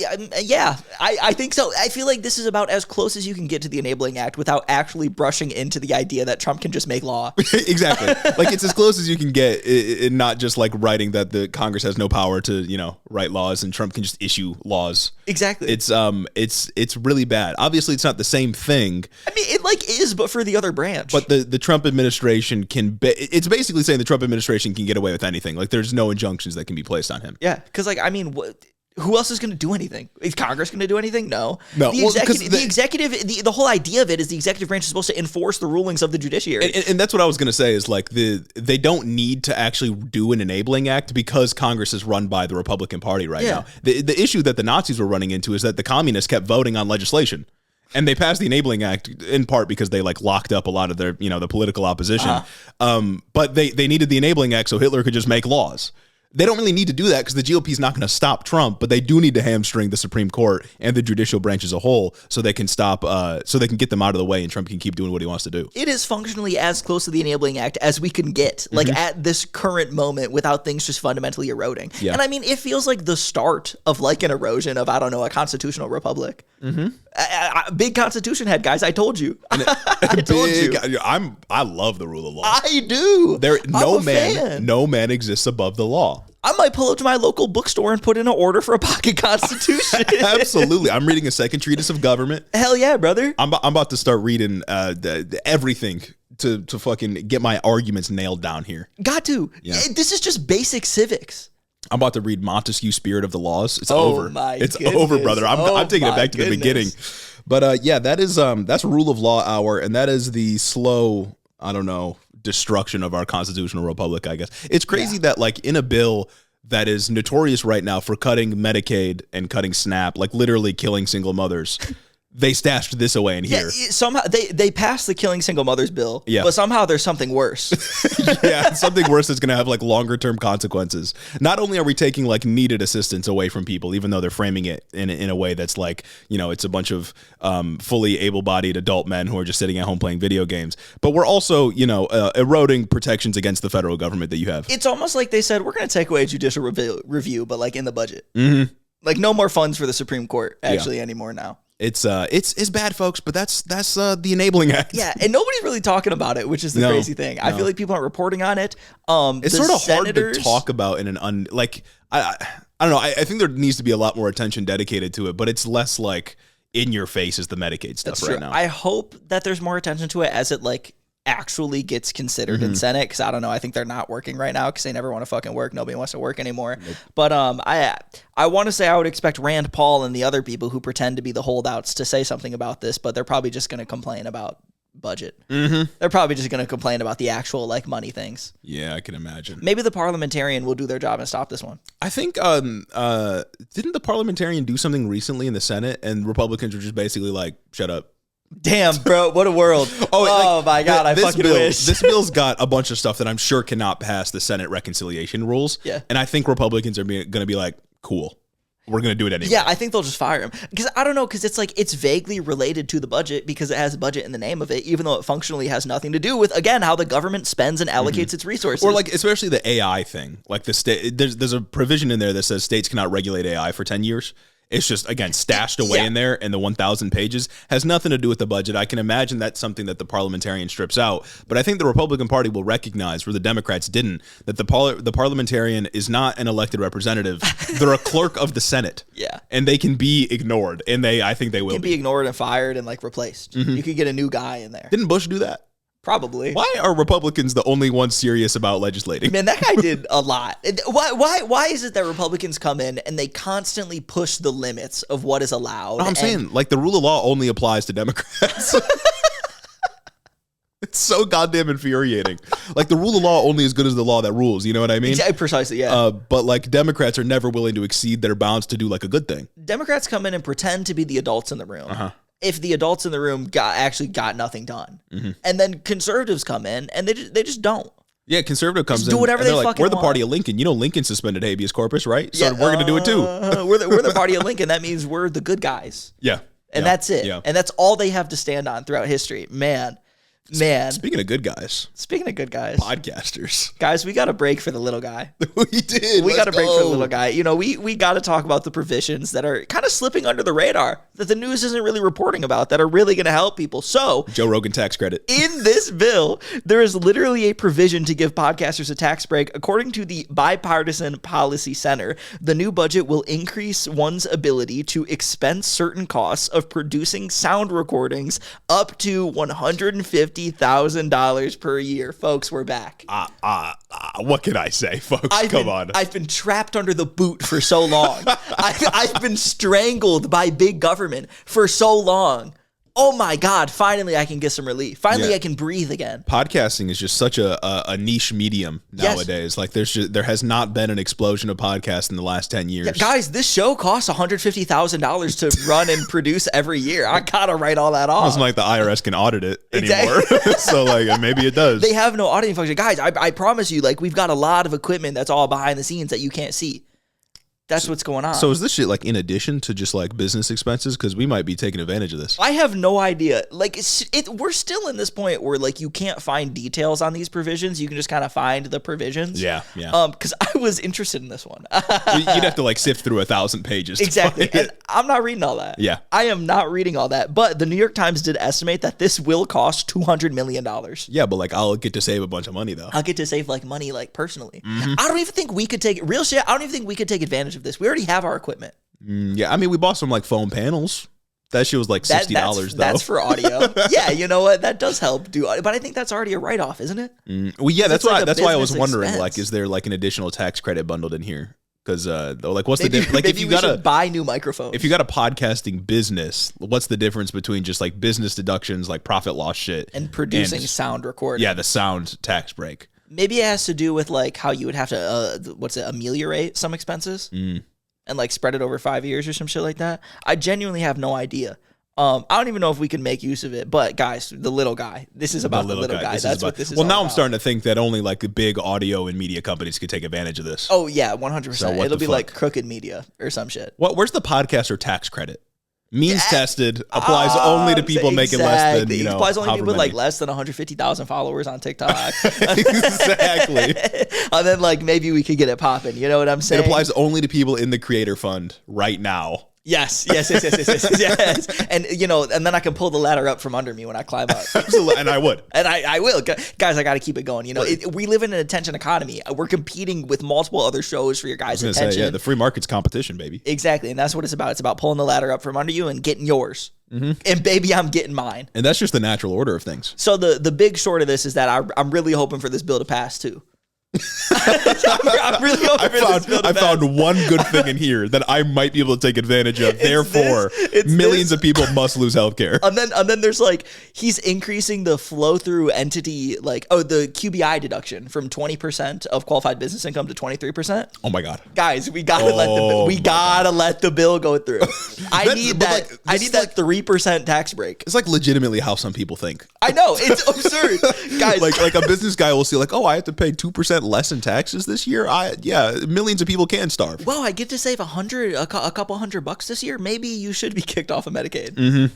think so. I feel like this is about as close as you can get to the Enabling Act without actually brushing into the idea that Trump can just make law. Exactly. It's as close as you can get, not just writing that the Congress has no power to, write laws and Trump can just issue laws. Exactly. It's really bad. Obviously, it's not the same thing. I mean, it is, but for the other branch. But the Trump administration it's basically saying the Trump administration can get away with anything. There's no injunctions that can be placed on him. Yeah, because who else is going to do anything? Is Congress going to do anything? No. The executive, the whole idea of it is the executive branch is supposed to enforce the rulings of the judiciary. And that's what I was going to say is they don't need to actually do an Enabling Act because Congress is run by the Republican Party right now. The issue that the Nazis were running into is that the communists kept voting on legislation. And they passed the Enabling Act in part because they like locked up a lot of their, the political opposition. But they needed the Enabling Act so Hitler could just make laws. They don't really need to do that because the GOP is not going to stop Trump, but they do need to hamstring the Supreme Court and the judicial branch as a whole so they can stop, so they can get them out of the way and Trump can keep doing what he wants to do. It is functionally as close to the Enabling Act as we can get, like at this current moment without things just fundamentally eroding. Yeah. And I mean, it feels like the start of like an erosion of, I don't know, a constitutional republic. Big Constitution head, guys. I told you. I told you. I love the rule of law. I do. No man exists above the law. I might pull up to my local bookstore and put in an order for a pocket constitution. Absolutely. I'm reading a second treatise of government. Hell yeah, brother. I'm about to start reading everything to fucking get my arguments nailed down here. Got to. Yeah. This is just basic civics. I'm about to read Montesquieu's Spirit of the Laws. It's over. It's goodness. Over, brother. I'm taking it back to the beginning. But yeah, that's rule of law hour, and that is the slow, I don't know, destruction of our constitutional republic, I guess. It's crazy that like in a bill that is notorious right now for cutting Medicaid and cutting SNAP, like literally killing single mothers, they stashed this away in here. Somehow they passed the killing single mothers bill, but somehow there's something worse. Yeah, something worse that's going to have like longer term consequences. Not only are we taking like needed assistance away from people, even though they're framing it in a way that's like, it's a bunch of fully able-bodied adult men who are just sitting at home playing video games, but we're also, eroding protections against the federal government that you have. It's almost like they said, we're going to take away judicial review, but like in the budget. Like no more funds for the Supreme Court anymore now. It's bad, folks, but that's the Enabling Act. Yeah, and nobody's really talking about it, which is the crazy thing. I feel like people aren't reporting on it. It's sort of hard to talk about in an I don't know. I think there needs to be a lot more attention dedicated to it, but it's less like in your face as the Medicaid stuff right now. I hope that there's more attention to it as it like actually gets considered in Senate, because I don't know, I think they're not working right now because they never want to fucking work. Nobody wants to work anymore. Nope. But I want to say I would expect Rand Paul and the other people who pretend to be the holdouts to say something about this, but they're probably just going to complain about budget. They're probably just going to complain about the actual like money things. Yeah, I can imagine. Maybe the parliamentarian will do their job and stop this one. I think didn't the parliamentarian do something recently in the Senate and Republicans were just basically like, shut up? Damn, bro, what a world. My God, I fucking wish. This bill's got a bunch of stuff that I'm sure cannot pass the Senate reconciliation rules. Yeah. And I think Republicans are going to be like, cool, we're going to do it anyway. Yeah, I think they'll just fire him. Because I don't know, because it's like, it's vaguely related to the budget because it has a budget in the name of it, even though it functionally has nothing to do with, again, how the government spends and allocates its resources. Or like, especially the AI thing. Like the state, there's a provision in there that says states cannot regulate AI for 10 years. It's just, again, stashed away in there, and the 1,000 pages has nothing to do with the budget. I can imagine that's something that the parliamentarian strips out. But I think the Republican Party will recognize, where the Democrats didn't, that the parliamentarian is not an elected representative. They're a clerk of the Senate. Yeah. And they can be ignored, and I think they will be ignored and fired and, like, replaced. You could get a new guy in there. Didn't Bush do that? Probably. Why are Republicans the only ones serious about legislating? Man, that guy did a lot. Why is it that Republicans come in and they constantly push the limits of what is allowed? No, I'm saying, like, the rule of law only applies to Democrats. It's so goddamn infuriating. Like, the rule of law only as good as the law that rules. You know what I mean? Precisely, yeah. But, like, Democrats are never willing to exceed their bounds to do, like, a good thing. Democrats come in and pretend to be the adults in the room. If the adults in the room actually got nothing done. And then conservatives come in and they just don't. Yeah, conservative comes just do in whatever and they they're like, fucking we're the want. party of Lincoln. You know Lincoln suspended habeas corpus, right? So we're going to do it too. we're the party of Lincoln. That means we're the good guys. Yeah. And that's it. Yeah. And that's all they have to stand on throughout history. Man. Speaking of good guys. Podcasters. Guys, we got a break for the little guy. We did. We got a break for the little guy. You know, we got to talk about the provisions that are kind of slipping under the radar that the news isn't really reporting about that are really going to help people. So, Joe Rogan tax credit. In this bill, there is literally a provision to give podcasters a tax break. According to the Bipartisan Policy Center, the new budget will increase one's ability to expense certain costs of producing sound recordings up to $150,000 per year. Folks, we're back. What can I say, folks? Come on. I've been trapped under the boot for so long. I've been strangled by big government for so long. oh my God, finally I can get some relief. Finally I can breathe again. Podcasting is just such a niche medium nowadays. Like there has not been an explosion of podcasts in the last 10 years. Yeah, guys, this show costs $150,000 to run and produce every year. I gotta write all that off. It's like the IRS can audit it anymore. So like maybe it does. They have no auditing function. Guys, I promise you, like we've got a lot of equipment that's all behind the scenes that you can't see. That's what's going on. So is this shit like in addition to just like business expenses? Because we might be taking advantage of this. I have no idea. Like we're still in this point where like you can't find details on these provisions. You can just kind of find the provisions. Yeah. Because I was interested in this one. You'd have to like sift through 1,000 pages. Exactly. And I'm not reading all that. Yeah. I am not reading all that. But the New York Times did estimate that this will cost $200 million. Yeah, but like I'll get to save a bunch of money though. I'll get to save like money like personally. I don't even think we could take real shit. I don't even think we could take advantage of this. We already have our equipment. Yeah, I mean, we bought some like foam panels. That shit was like $60 though. That's for audio. Yeah, you know what? That does help do audio, but I think that's already a write-off, isn't it? Well, yeah, that's why I was wondering, expense. like, is there like an additional tax credit bundled in here? Because like, what's the difference? Like, if you gotta buy new microphones, if you got a podcasting business, what's the difference between just like business deductions, like profit loss shit, and producing sound recording? Yeah, the sound tax break. Maybe it has to do with like how you would have to ameliorate some expenses. And like spread it over 5 years or some shit like that. I genuinely have no idea. I don't even know if we can make use of it. But guys, the little guy. This is about the little guy. That's what this is. Well, now about. I'm starting to think that only like the big audio and media companies could take advantage of this. Oh yeah, 100%. So it'll be like Crooked Media or some shit. Where's the podcaster tax credit? Means tested, applies only to people making less than, it applies only to people with like less than 150,000 followers on TikTok. Exactly. And then like maybe we could get it popping. You know what I'm saying? It applies only to people in the creator fund right now. Yes. And you know, and then I can pull the ladder up from under me when I climb up. Absolutely, and I would. And I will. Guys, I got to keep it going. You know, we live in an attention economy. We're competing with multiple other shows for your guys' attention. The free market's competition, baby. Exactly, and that's what it's about. It's about pulling the ladder up from under you and getting yours. And baby, I'm getting mine. And that's just the natural order of things. So the big short of this is that I'm really hoping for this bill to pass too. I'm really hoping for this bill to pass. I found one good thing in here that I might be able to take advantage of. Therefore, millions of people must lose healthcare. And then there's like he's increasing the flow through entity the QBI deduction from 20% of qualified business income to 23%. Oh my God, guys, we gotta let the bill go through. I need that 3% tax break. It's like legitimately how some people think. I know, it's absurd, guys. Like a business guy will see like, oh, I have to pay 2% less in taxes this year. Millions of people can starve. Well, I get to save a couple $100 this year. Maybe you should be kicked off of Medicaid.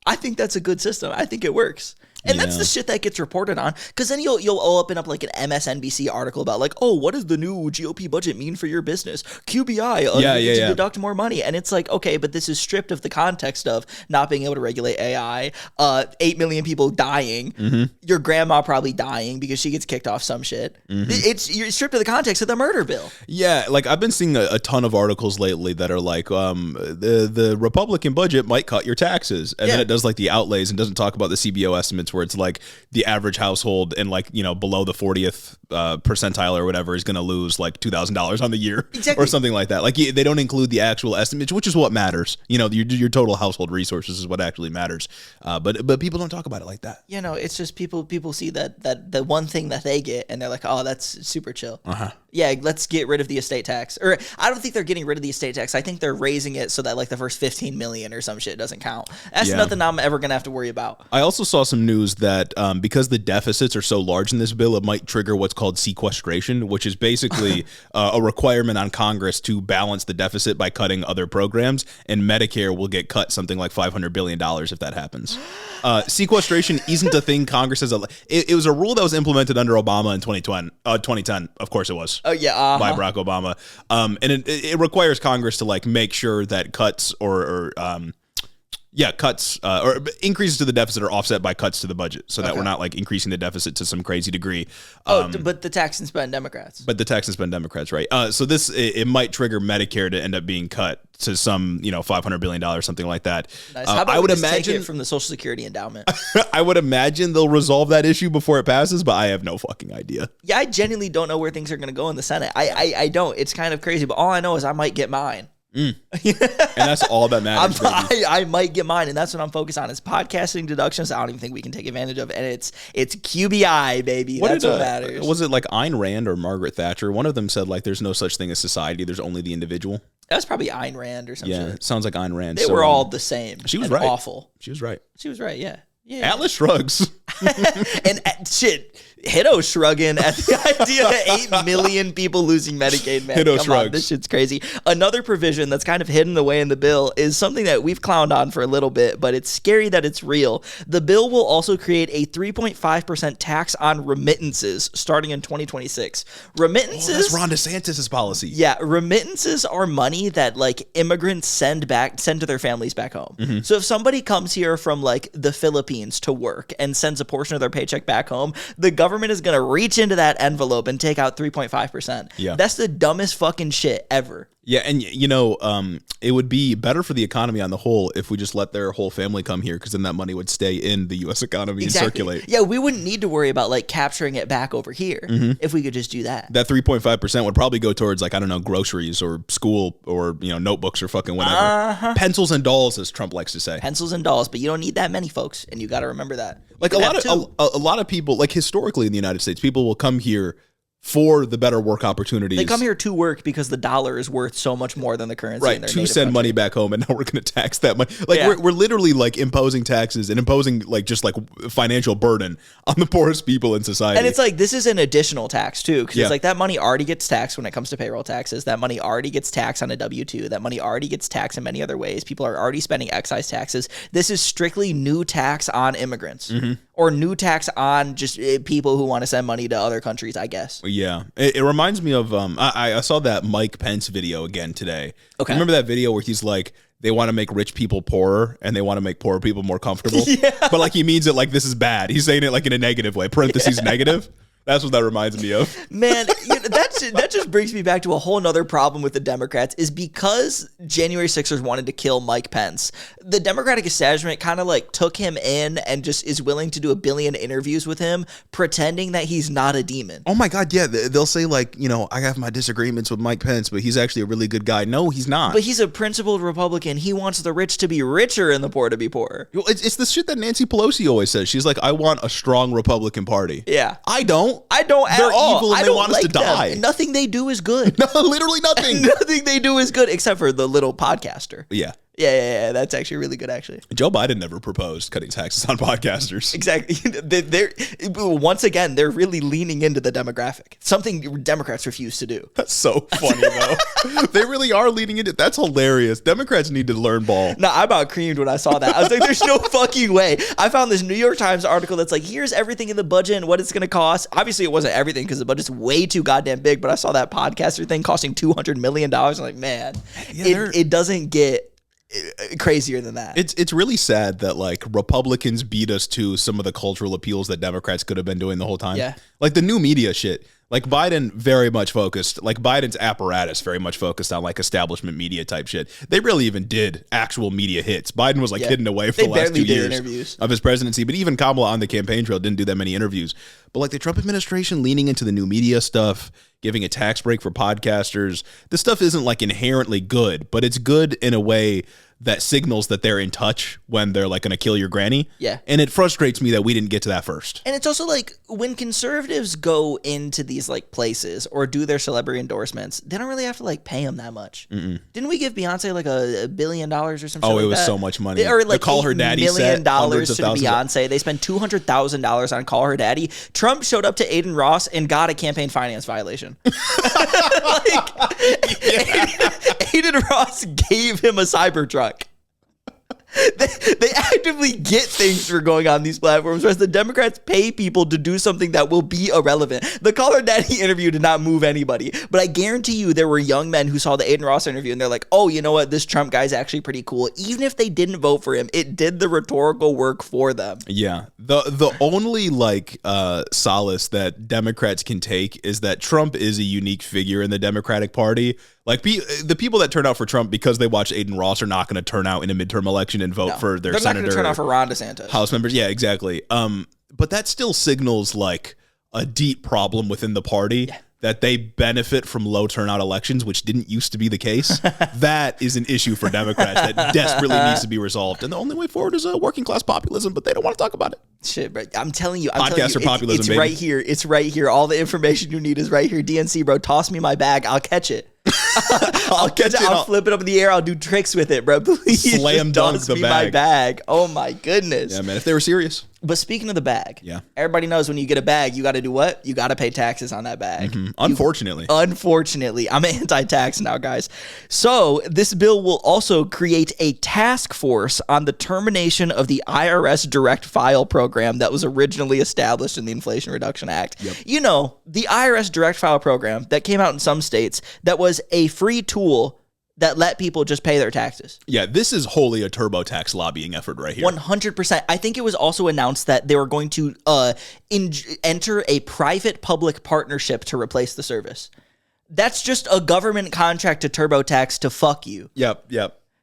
I think that's a good system. I think it works. And that's the shit that gets reported on, because then you'll open up like an MSNBC article about like, oh, what does the new GOP budget mean for your business? QBI, to deduct more money. And it's like, okay, but this is stripped of the context of not being able to regulate AI, 8 million people dying, your grandma probably dying because she gets kicked off some shit. You're stripped of the context of the murder bill. Yeah, like I've been seeing a ton of articles lately that are like, the Republican budget might cut your taxes, and then it does like the outlays and doesn't talk about the CBO estimates, where it's like the average household and like, you know, below the 40th percentile or whatever is going to lose like $2,000 on the year or something like that. Like they don't include the actual estimates, which is what matters. You know, your total household resources is what actually matters. But people don't talk about it like that. You know, it's just people see that the one thing that they get and they're like, oh, that's super chill. Yeah, let's get rid of the estate tax. Or I don't think they're getting rid of the estate tax. I think they're raising it so that like the first 15 million or some shit doesn't count. That's nothing I'm ever going to have to worry about. I also saw some news that because the deficits are so large in this bill, it might trigger what's called sequestration, which is basically a requirement on Congress to balance the deficit by cutting other programs, and Medicare will get cut something like $500 billion if that happens. Sequestration isn't a thing Congress has. It was a rule that was implemented under Obama in 2010. Of course it was. Oh yeah, by Barack Obama. And it requires Congress to like make sure that cuts or increases to the deficit are offset by cuts to the budget, so that we're not like increasing the deficit to some crazy degree. But the tax and spend Democrats. Right. So this it might trigger Medicare to end up being cut to some, you know, $500 billion, something like that. Nice. How about I would imagine take it from the Social Security endowment. I would imagine they'll resolve that issue before it passes, but I have no fucking idea. Yeah, I genuinely don't know where things are going to go in the Senate. I don't. It's kind of crazy, but all I know is I might get mine. And that's all that matters. I might get mine, and that's what I'm focused on is podcasting deductions. I don't even think we can take advantage of, and it's QBI, baby. That's what matters. Was it like Ayn Rand or Margaret Thatcher? One of them said like there's no such thing as society. There's only the individual. That's probably Ayn Rand or something. Yeah, it sounds like Ayn Rand. They were all the same. She was right. Awful. She was right. She was right. Yeah. Yeah. Atlas shrugs. And shit, Hiddo shrugging at the idea of 8 million people losing Medicaid, man. Hiddo Come shrugs. on, this shit's crazy. Another provision that's kind of hidden away in the bill is something that we've clowned on for a little bit, but it's scary that it's real. The bill will also create a 3.5% tax on remittances starting in 2026. Remittances. That's Ron DeSantis' policy. Yeah, remittances are money that like immigrants send to their families back home. Mm-hmm. So if somebody comes here from like the Philippines to work and sends a portion of their paycheck back home, the government is going to reach into that envelope and take out 3.5%. Yeah. That's the dumbest fucking shit ever. Yeah, and it would be better for the economy on the whole if we just let their whole family come here, because then that money would stay in the U.S. economy and circulate. Yeah, we wouldn't need to worry about like capturing it back over here if we could just do that. That 3.5% would probably go towards like, I don't know, groceries or school or notebooks or fucking whatever. Pencils and dolls, as Trump likes to say. Pencils and dolls, but you don't need that many, folks, and you got to remember that. Like a lot of people, like historically in the United States, people will come here for the better work opportunities. They come here to work because the dollar is worth so much more than the currency. Right, in their to native send country. money back home, and now we're going to tax that money. Like we're literally like imposing taxes and imposing like just like financial burden on the poorest people in society. And it's like this is an additional tax too, because Yeah. it's like that money already gets taxed when it comes to payroll taxes. That money already gets taxed on a W-2. That money already gets taxed in many other ways. People are already spending excise taxes. This is strictly new tax on immigrants or new tax on just people who want to send money to other countries, I guess. Yeah, it reminds me of I saw that Mike Pence video again today. Okay. Remember that video where he's like, they want to make rich people poorer and they want to make poor people more comfortable? Yeah. But like he means it like this is bad. He's saying it like in a negative way, parentheses negative. That's what that reminds me of. Man, that just brings me back to a whole nother problem with the Democrats is because January 6ers wanted to kill Mike Pence, the Democratic establishment kind of like took him in and just is willing to do 1 billion interviews with him, pretending that he's not a demon. Oh my God, yeah. They'll say like, I have my disagreements with Mike Pence, but he's actually a really good guy. No, he's not. But he's a principled Republican. He wants the rich to be richer and the poor to be poorer. It's the shit that Nancy Pelosi always says. She's like, I want a strong Republican Party. Yeah. I don't. At all. They're evil and they want us to them. die. Nothing they do is good. No, literally nothing. Nothing they do is good except for the little podcaster. Yeah. Yeah, that's actually really good, actually. Joe Biden never proposed cutting taxes on podcasters. Exactly. Once again, they're really leaning into the demographic. Something Democrats refuse to do. That's so funny, though. They really are leaning into it. That's hilarious. Democrats need to learn ball. No, I about creamed when I saw that. I was like, there's no fucking way. I found this New York Times article that's like, here's everything in the budget and what it's going to cost. Obviously, it wasn't everything because the budget's way too goddamn big, but I saw that podcaster thing costing $200 million. I'm like, man, it doesn't get crazier than that. It's really sad that like Republicans beat us to some of the cultural appeals that Democrats could have been doing the whole time. Yeah. Like the new media shit. Like Biden very much focused, like Biden's apparatus very much focused on like establishment media type shit. They really even did actual media hits. Biden was like hidden away for the last 2 years of his presidency. But even Kamala on the campaign trail didn't do that many interviews. But like the Trump administration leaning into the new media stuff, giving a tax break for podcasters, this stuff isn't like inherently good, but it's good in a way that signals that they're in touch when they're like going to kill your granny. Yeah. And it frustrates me that we didn't get to that first. And it's also like when conservatives go into these like places or do their celebrity endorsements, they don't really have to like pay them that much. Didn't we give Beyonce like $1 billion or something? Oh, like it was that? so much money. Or like the Call Her Daddy $8 million set, hundreds to of thousands. Beyonce. They spent $200,000 on Call Her Daddy. Trump showed up to Aiden Ross and got a campaign finance violation. Aiden Ross gave him a Cybertruck. They actively get things for going on these platforms, whereas the Democrats pay people to do something that will be irrelevant. The Call Her Daddy interview did not move anybody, but I guarantee you there were young men who saw the Aiden Ross interview and they're like, oh, you know what? This Trump guy's actually pretty cool. Even if they didn't vote for him, it did the rhetorical work for them. Yeah. The only like solace that Democrats can take is that Trump is a unique figure in the Democratic Party. Like the people that turn out for Trump because they watch Aiden Ross are not going to turn out in a midterm election and vote for their senator. They're not going to turn out for Ron DeSantis. House members. Yeah, exactly. But that still signals like a deep problem within the party that they benefit from low turnout elections, which didn't used to be the case, that is an issue for Democrats that desperately needs to be resolved. And the only way forward is working class populism, but they don't want to talk about it. Shit, bro. I'm telling you, Podcasts are populism, it's baby. right here. It's right here. All the information you need is right here. DNC, bro, toss me my bag. I'll catch it. I'll catch it. I'll flip it up in the air. I'll do tricks with it, bro. Please slam dunk the bag. My bag. Oh my goodness. Yeah, man. If they were serious. But speaking of the bag, yeah, everybody knows when you get a bag, you got to do what? You got to pay taxes on that bag. Mm-hmm. Unfortunately, I'm anti-tax now, guys. So this bill will also create a task force on the termination of the IRS direct file program that was originally established in the Inflation Reduction Act. Yep. You know, the IRS direct file program that came out in some states that was a free tool that let people just pay their taxes. Yeah, this is wholly a TurboTax lobbying effort right here. 100%. I think it was also announced that they were going to enter a private-public partnership to replace the service. That's just a government contract to TurboTax to fuck you. Yep.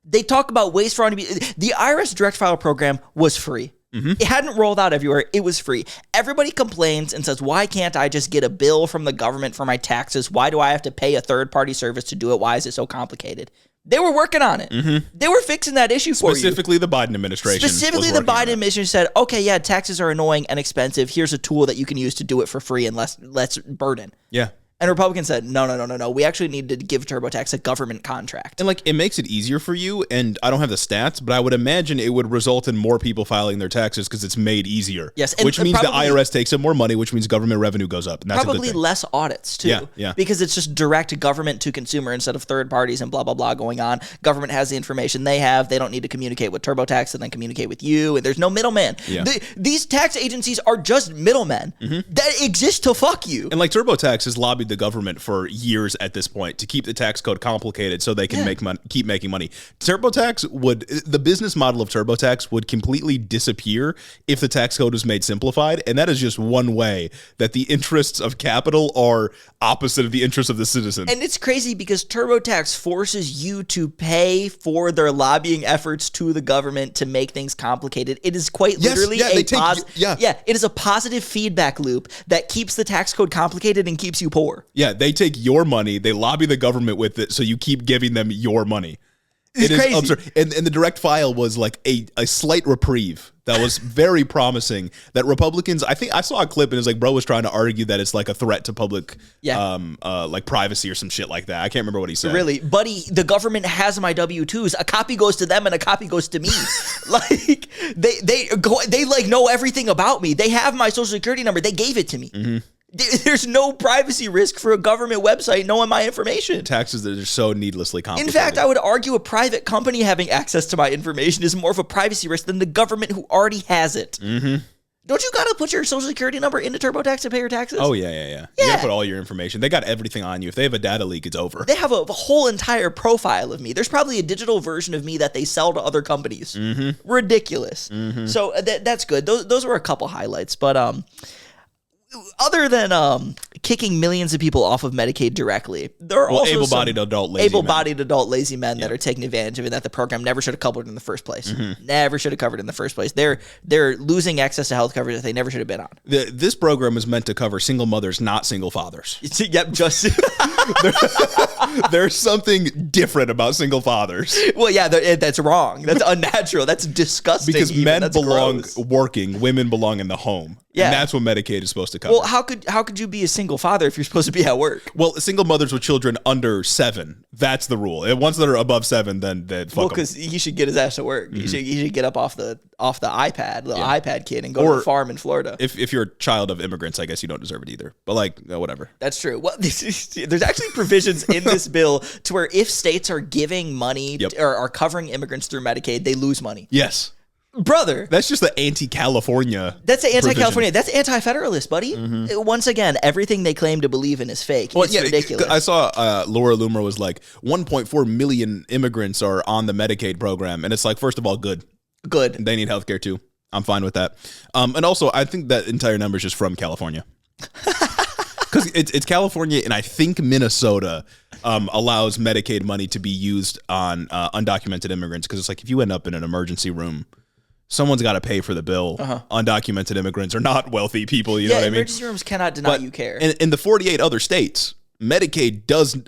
They talk about waste, fraud, and abuse. The IRS direct file program was free. Mm-hmm. It hadn't rolled out everywhere. It was free. Everybody complains and says, why can't I just get a bill from the government for my taxes? Why do I have to pay a third-party service to do it? Why is it so complicated? They were working on it. Mm-hmm. They were fixing that issue for you. Specifically, the Biden administration. Specifically, the Biden administration said, okay, yeah, taxes are annoying and expensive. Here's a tool that you can use to do it for free and less burden. Yeah. And Republicans said, no. We actually need to give TurboTax a government contract. And it makes it easier for you. And I don't have the stats, but I would imagine it would result in more people filing their taxes because it's made easier. Yes. Which means the IRS takes in more money, which means government revenue goes up. And that's probably less audits too. Yeah. Because it's just direct government to consumer instead of third parties and blah, blah, blah going on. Government has the information they have. They don't need to communicate with TurboTax and then communicate with you. And there's no middleman. Yeah. These tax agencies are just middlemen that exist to fuck you. And TurboTax has lobbied the government for years at this point to keep the tax code complicated so they can keep making money. The business model of TurboTax would completely disappear if the tax code was made simplified, and that is just one way that the interests of capital are opposite of the interests of the citizen. And it's crazy because TurboTax forces you to pay for their lobbying efforts to the government to make things complicated. It is quite literally it is a positive feedback loop that keeps the tax code complicated and keeps you poor. Yeah, they take your money, they lobby the government with it, so you keep giving them your money. It's crazy. Is absurd. And the direct file was a slight reprieve that was very promising. That Republicans, I think I saw a clip and it's bro was trying to argue that it's a threat to public privacy or some shit like that. I can't remember what he said. Really, buddy, the government has my W-2s. A copy goes to them and a copy goes to me. They know everything about me. They have my social security number. They gave it to me. Mm-hmm. There's no privacy risk for a government website knowing my information. Taxes that are so needlessly complicated. In fact, I would argue a private company having access to my information is more of a privacy risk than the government who already has it. Mm-hmm. Don't you got to put your social security number into TurboTax to pay your taxes? Oh, yeah. You got to put all your information. They got everything on you. If they have a data leak, it's over. They have a whole entire profile of me. There's probably a digital version of me that they sell to other companies. Mm-hmm. Ridiculous. Mm-hmm. So that's good. Those were a couple highlights. But other than kicking millions of people off of Medicaid directly, there are also able-bodied adult lazy men that are taking advantage of it that the program never should have covered in the first place. Mm-hmm. Never should have covered in the first place. They're losing access to health coverage that they never should have been on. This program is meant to cover single mothers, not single fathers. Yep, just there's something different about single fathers. Well, yeah, that's wrong. That's unnatural. That's disgusting. Because men belong working, women belong in the home. Yeah. And that's what Medicaid is supposed to cover. Well, how could you be a single father if you're supposed to be at work? Well, single mothers with children under 7. That's the rule. And once they're above 7, then fuck them. Well, because he should get his ass to work. Mm-hmm. He should get up off the iPad, iPad kid, and go to the farm in Florida. If you're a child of immigrants, I guess you don't deserve it either. But whatever. That's true. Well, there's actually provisions in this bill to where if states are giving money or are covering immigrants through Medicaid, they lose money. Yes. Brother. That's just the anti-California. That's the anti-California. That's anti-federalist, buddy. Mm-hmm. Once again, everything they claim to believe in is fake. Well, it's ridiculous. I saw Laura Loomer was 1.4 million immigrants are on the Medicaid program. And it's first of all, good. Good. They need healthcare too. I'm fine with that. And also, I think that entire number is just from California. Because it's California and I think Minnesota allows Medicaid money to be used on undocumented immigrants. Because it's if you end up in an emergency room, someone's got to pay for the bill. Undocumented immigrants are not wealthy people. You know what I mean? Emergency rooms cannot deny you care. In the 48 other states, Medicaid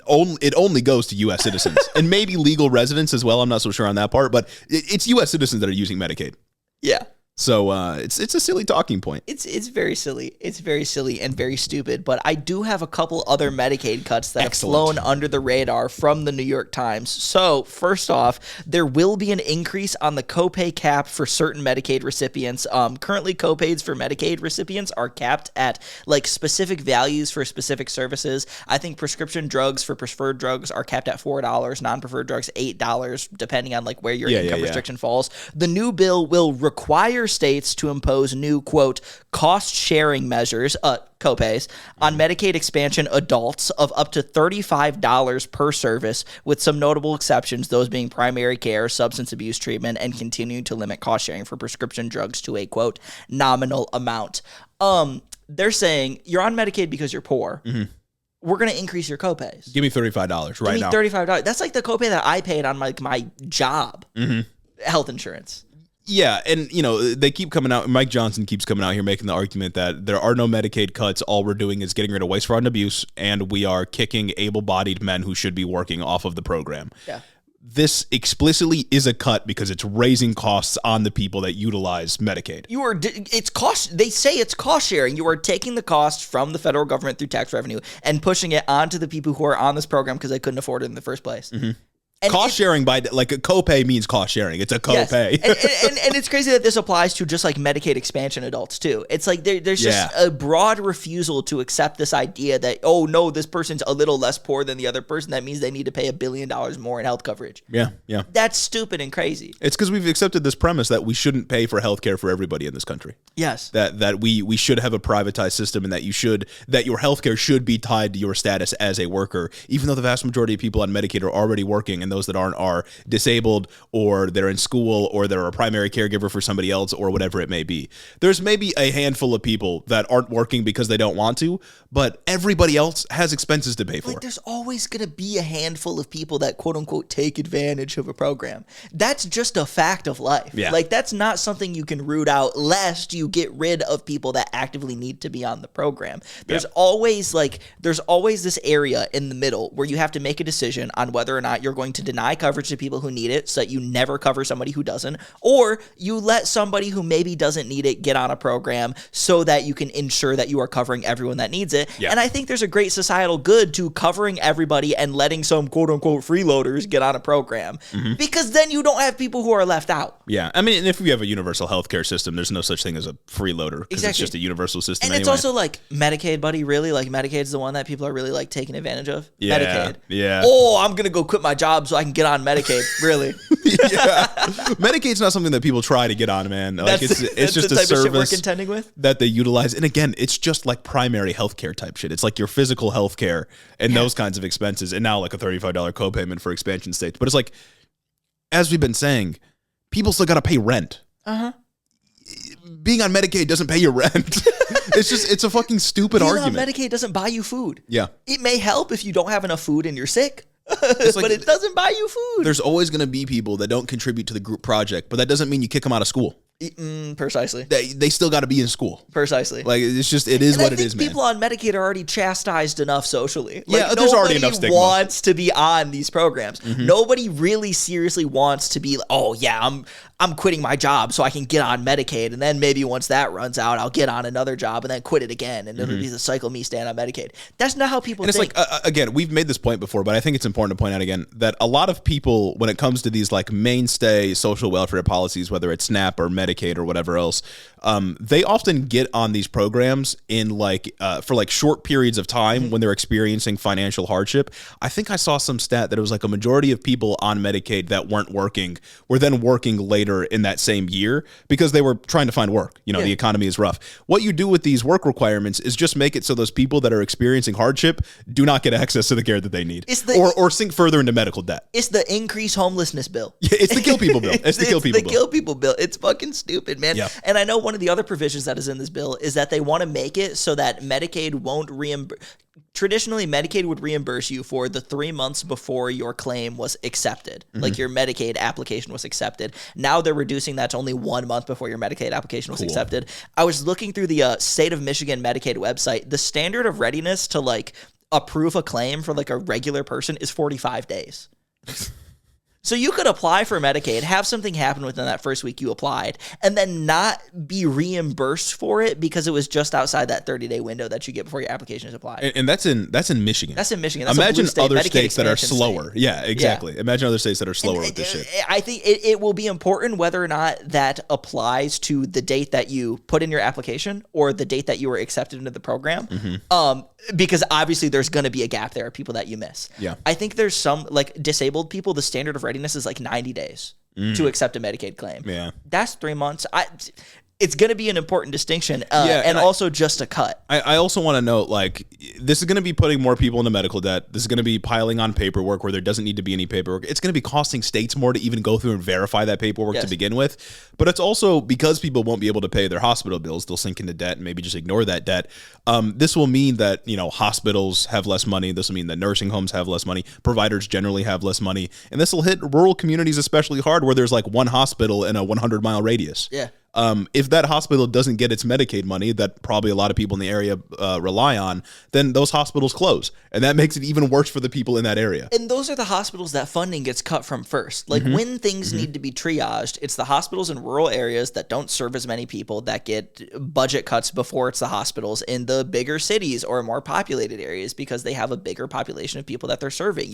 only goes to U.S. citizens and maybe legal residents as well. I'm not so sure on that part, but it's U.S. citizens that are using Medicaid. Yeah. So it's a silly talking point. It's very silly. It's very silly and very stupid. But I do have a couple other Medicaid cuts that have flown under the radar from the New York Times. So first off, there will be an increase on the copay cap for certain Medicaid recipients. Currently, copays for Medicaid recipients are capped at like specific values for specific services. I think prescription drugs for preferred drugs are capped at $4, non-preferred drugs $8, depending on like where your income restriction falls. The new bill will require states to impose new, quote, cost-sharing measures, copays, on Medicaid expansion adults of up to $35 per service, with some notable exceptions, those being primary care, substance abuse treatment, and continuing to limit cost-sharing for prescription drugs to a, quote, nominal amount. They're saying you're on Medicaid because you're poor. We're going to increase your copays. Give me $35 right now. Give me $35. That's like the copay that I paid on my job, health insurance. Yeah, and, you know, they keep coming out, Mike Johnson keeps coming out here making the argument that there are no Medicaid cuts. All we're doing is getting rid of waste, fraud, and abuse, and we are kicking able-bodied men who should be working off of the program. Yeah. This explicitly is a cut because it's raising costs on the people that utilize Medicaid. It's cost. They say it's cost sharing. You are taking the cost from the federal government through tax revenue and pushing it onto the people who are on this program because they couldn't afford it in the first place. And cost sharing by like a copay means cost sharing. It's a copay. Yes. and it's crazy that this applies to just like Medicaid expansion adults too. It's like there's just a broad refusal to accept this idea that, oh no, this person's a little less poor than the other person. That means they need to pay $1 billion more in health coverage. Yeah. That's stupid and crazy. It's because we've accepted this premise that we shouldn't pay for healthcare for everybody in this country. Yes. That we should have a privatized system and that your healthcare should be tied to your status as a worker, even though the vast majority of people on Medicaid are already working, and those that aren't are disabled, or they're in school, or they're a primary caregiver for somebody else, or whatever it may be. There's maybe a handful of people that aren't working because they don't want to, but everybody else has expenses to pay for. Like, there's always going to be a handful of people that quote unquote take advantage of a program. That's just a fact of life. Yeah. Like, that's not something you can root out lest you get rid of people that actively need to be on the program. There's always this area in the middle where you have to make a decision on whether or not you're going to deny coverage to people who need it so that you never cover somebody who doesn't, or you let somebody who maybe doesn't need it get on a program so that you can ensure that you are covering everyone that needs it. Yeah. And I think there's a great societal good to covering everybody and letting some quote unquote freeloaders get on a program, because then you don't have people who are left out. Yeah. I mean, if we have a universal healthcare system, there's no such thing as a freeloader, because it's just a universal system. And it's also like Medicaid, buddy, really? Like, Medicaid's the one that people are really like taking advantage of? Yeah. Medicaid. Yeah. Oh, I'm going to go quit my job so I can get on Medicaid. Really? Yeah. Medicaid's not something that people try to get on, man. Like, it's just a service we're contending with that they utilize. And again, it's just like primary healthcare type shit. It's like your physical healthcare and those kinds of expenses, and now like a $35 copayment for expansion states. But it's like, as we've been saying, people still got to pay rent. Being on Medicaid doesn't pay your rent. It's a fucking stupid argument. Being on Medicaid doesn't buy you food. Yeah. It may help if you don't have enough food and you're sick. But it doesn't buy you food. There's always going to be people that don't contribute to the group project, but that doesn't mean you kick them out of school. Precisely. They still got to be in school. Precisely. Like, it's just, it is what it is, man. People on Medicaid are already chastised enough socially. Like, yeah, there's already enough stigma. Nobody wants to be on these programs. Nobody really seriously wants to be like, oh yeah, I'm quitting my job so I can get on Medicaid, and then maybe once that runs out, I'll get on another job and then quit it again, and it'll be the cycle of me staying on Medicaid. That's not how people think. And it's like, again, we've made this point before, but I think it's important to point out again that a lot of people, when it comes to these like mainstay social welfare policies, whether it's SNAP or Medicaid or whatever else, they often get on these programs in like for like short periods of time when they're experiencing financial hardship. I think I saw some stat that it was like a majority of people on Medicaid that weren't working were then working later in that same year because they were trying to find work. You know, the economy is rough. What you do with these work requirements is just make it so those people that are experiencing hardship do not get access to the care that they need, or sink further into medical debt. It's the increased homelessness bill. Yeah, it's the kill people bill. It's the kill people bill. It's fucking stupid, man. Yep. And I know one of the other provisions that is in this bill is that they want to make it so that Medicaid won't reimburse. Traditionally, Medicaid would reimburse you for the 3 months before your claim was accepted, like your Medicaid application was accepted. Now they're reducing that to only 1 month before your Medicaid application was accepted. I was looking through the state of Michigan Medicaid website. The standard of readiness to like approve a claim for like a regular person is 45 days. So you could apply for Medicaid, have something happen within that first week you applied, and then not be reimbursed for it because it was just outside that 30-day window that you get before your application is applied. And that's in Michigan. That's in Michigan. That's Imagine a blue state, other Medicaid states that are expansion slower. state. Yeah, exactly. Yeah. Imagine other states that are slower with this shit. I think it will be important whether or not that applies to the date that you put in your application or the date that you were accepted into the program. Because obviously there's going to be a gap there of people that you miss. Yeah. I think there's some like disabled people, the standard of readiness is like 90 days to accept a Medicaid claim. Yeah. That's 3 months. It's going to be an important distinction and also just a cut. I also want to note, like, this is going to be putting more people into medical debt. This is going to be piling on paperwork where there doesn't need to be any paperwork. It's going to be costing states more to even go through and verify that paperwork to begin with. But it's also because people won't be able to pay their hospital bills, they'll sink into debt and maybe just ignore that debt. This will mean that, hospitals have less money. This will mean that nursing homes have less money. Providers generally have less money. And this will hit rural communities especially hard where there's like one hospital in a 100-mile radius. Yeah. If that hospital doesn't get its Medicaid money that probably a lot of people in the area rely on, then those hospitals close. And that makes it even worse for the people in that area. And those are the hospitals that funding gets cut from first. Like when things need to be triaged, it's the hospitals in rural areas that don't serve as many people that get budget cuts before it's the hospitals in the bigger cities or more populated areas because they have a bigger population of people that they're serving.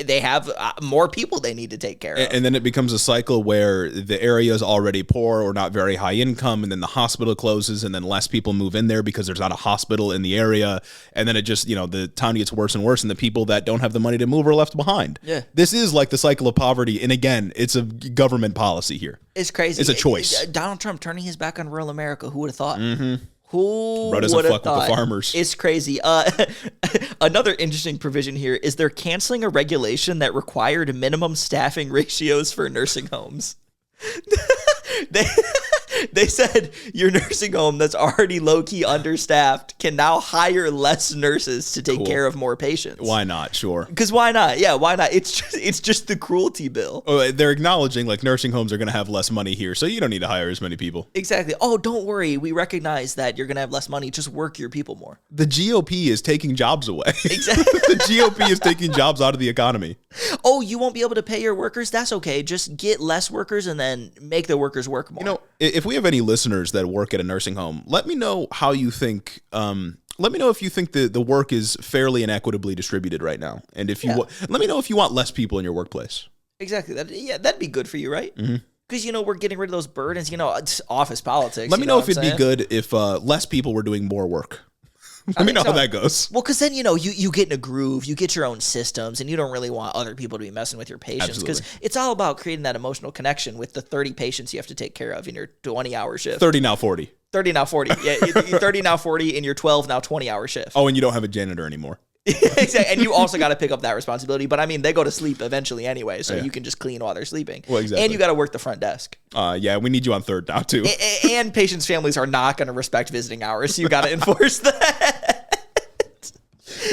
They have more people they need to take care of. And then it becomes a cycle where the area is already poor or not very high income, and then the hospital closes, and then less people move in there because there's not a hospital in the area, and then it just, the town gets worse and worse, and the people that don't have the money to move are left behind. Yeah. This is like the cycle of poverty, and again, it's a government policy here. It's crazy. It's a choice. Donald Trump turning his back on rural America. Who would have thought? Who would have fuck with the farmers? It's crazy. Another interesting provision here is they're canceling a regulation that required minimum staffing ratios for nursing homes. They said your nursing home that's already low-key understaffed can now hire less nurses to take care of more patients. Why not? Sure. Because why not? Yeah, why not? It's just the cruelty bill. Oh, they're acknowledging like nursing homes are going to have less money here, so you don't need to hire as many people. Exactly. Oh, don't worry. We recognize that you're going to have less money. Just work your people more. The GOP is taking jobs away. Exactly. The GOP is taking jobs out of the economy. Oh, you won't be able to pay your workers? That's okay. Just get less workers and then make the workers work more. If we have any listeners that work at a nursing home, let me know how you think. Let me know if you think the work is fairly and equitably distributed right now, and if you let me know if you want less people in your workplace. Exactly. That'd be good for you, right? Because we're getting rid of those burdens. It's office politics. Let me know if it'd be good if less people were doing more work. Let me know how that goes. Well, because then, you get in a groove, you get your own systems, and you don't really want other people to be messing with your patients. Because it's all about creating that emotional connection with the 30 patients you have to take care of in your 20-hour shift. 30 now 40. 30 now 40. Yeah, you're 30 now 40 in your 12 now 20-hour shift. Oh, and you don't have a janitor anymore. Exactly. And you also got to pick up that responsibility. But I mean, they go to sleep eventually anyway, so you can just clean while they're sleeping. Well, exactly. And you got to work the front desk. Yeah, we need you on third now too. And patients' families are not going to respect visiting hours, so you got to enforce that.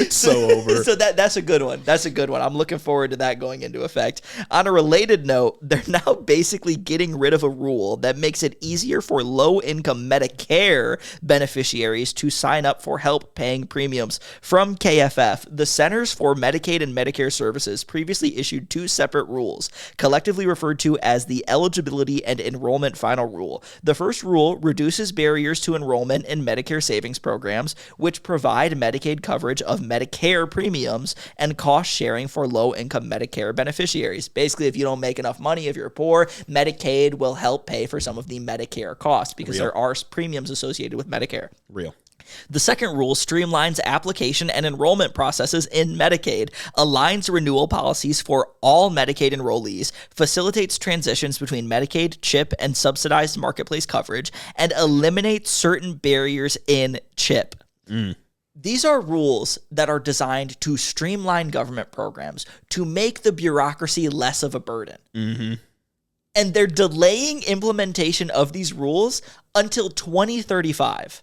So over. So that's a good one. That's a good one. I'm looking forward to that going into effect. On a related note, they're now basically getting rid of a rule that makes it easier for low-income Medicare beneficiaries to sign up for help paying premiums. From KFF, the Centers for Medicaid and Medicare Services previously issued two separate rules, collectively referred to as the Eligibility and Enrollment Final Rule. The first rule reduces barriers to enrollment in Medicare savings programs, which provide Medicaid coverage of Medicare premiums and cost sharing for low-income Medicare beneficiaries. Basically, if you don't make enough money, if you're poor, Medicaid will help pay for some of the Medicare costs because there are premiums associated with Medicare. Real. The second rule streamlines application and enrollment processes in Medicaid, aligns renewal policies for all Medicaid enrollees, facilitates transitions between Medicaid, CHIP, and subsidized marketplace coverage, and eliminates certain barriers in CHIP. These are rules that are designed to streamline government programs, to make the bureaucracy less of a burden. And they're delaying implementation of these rules until 2035.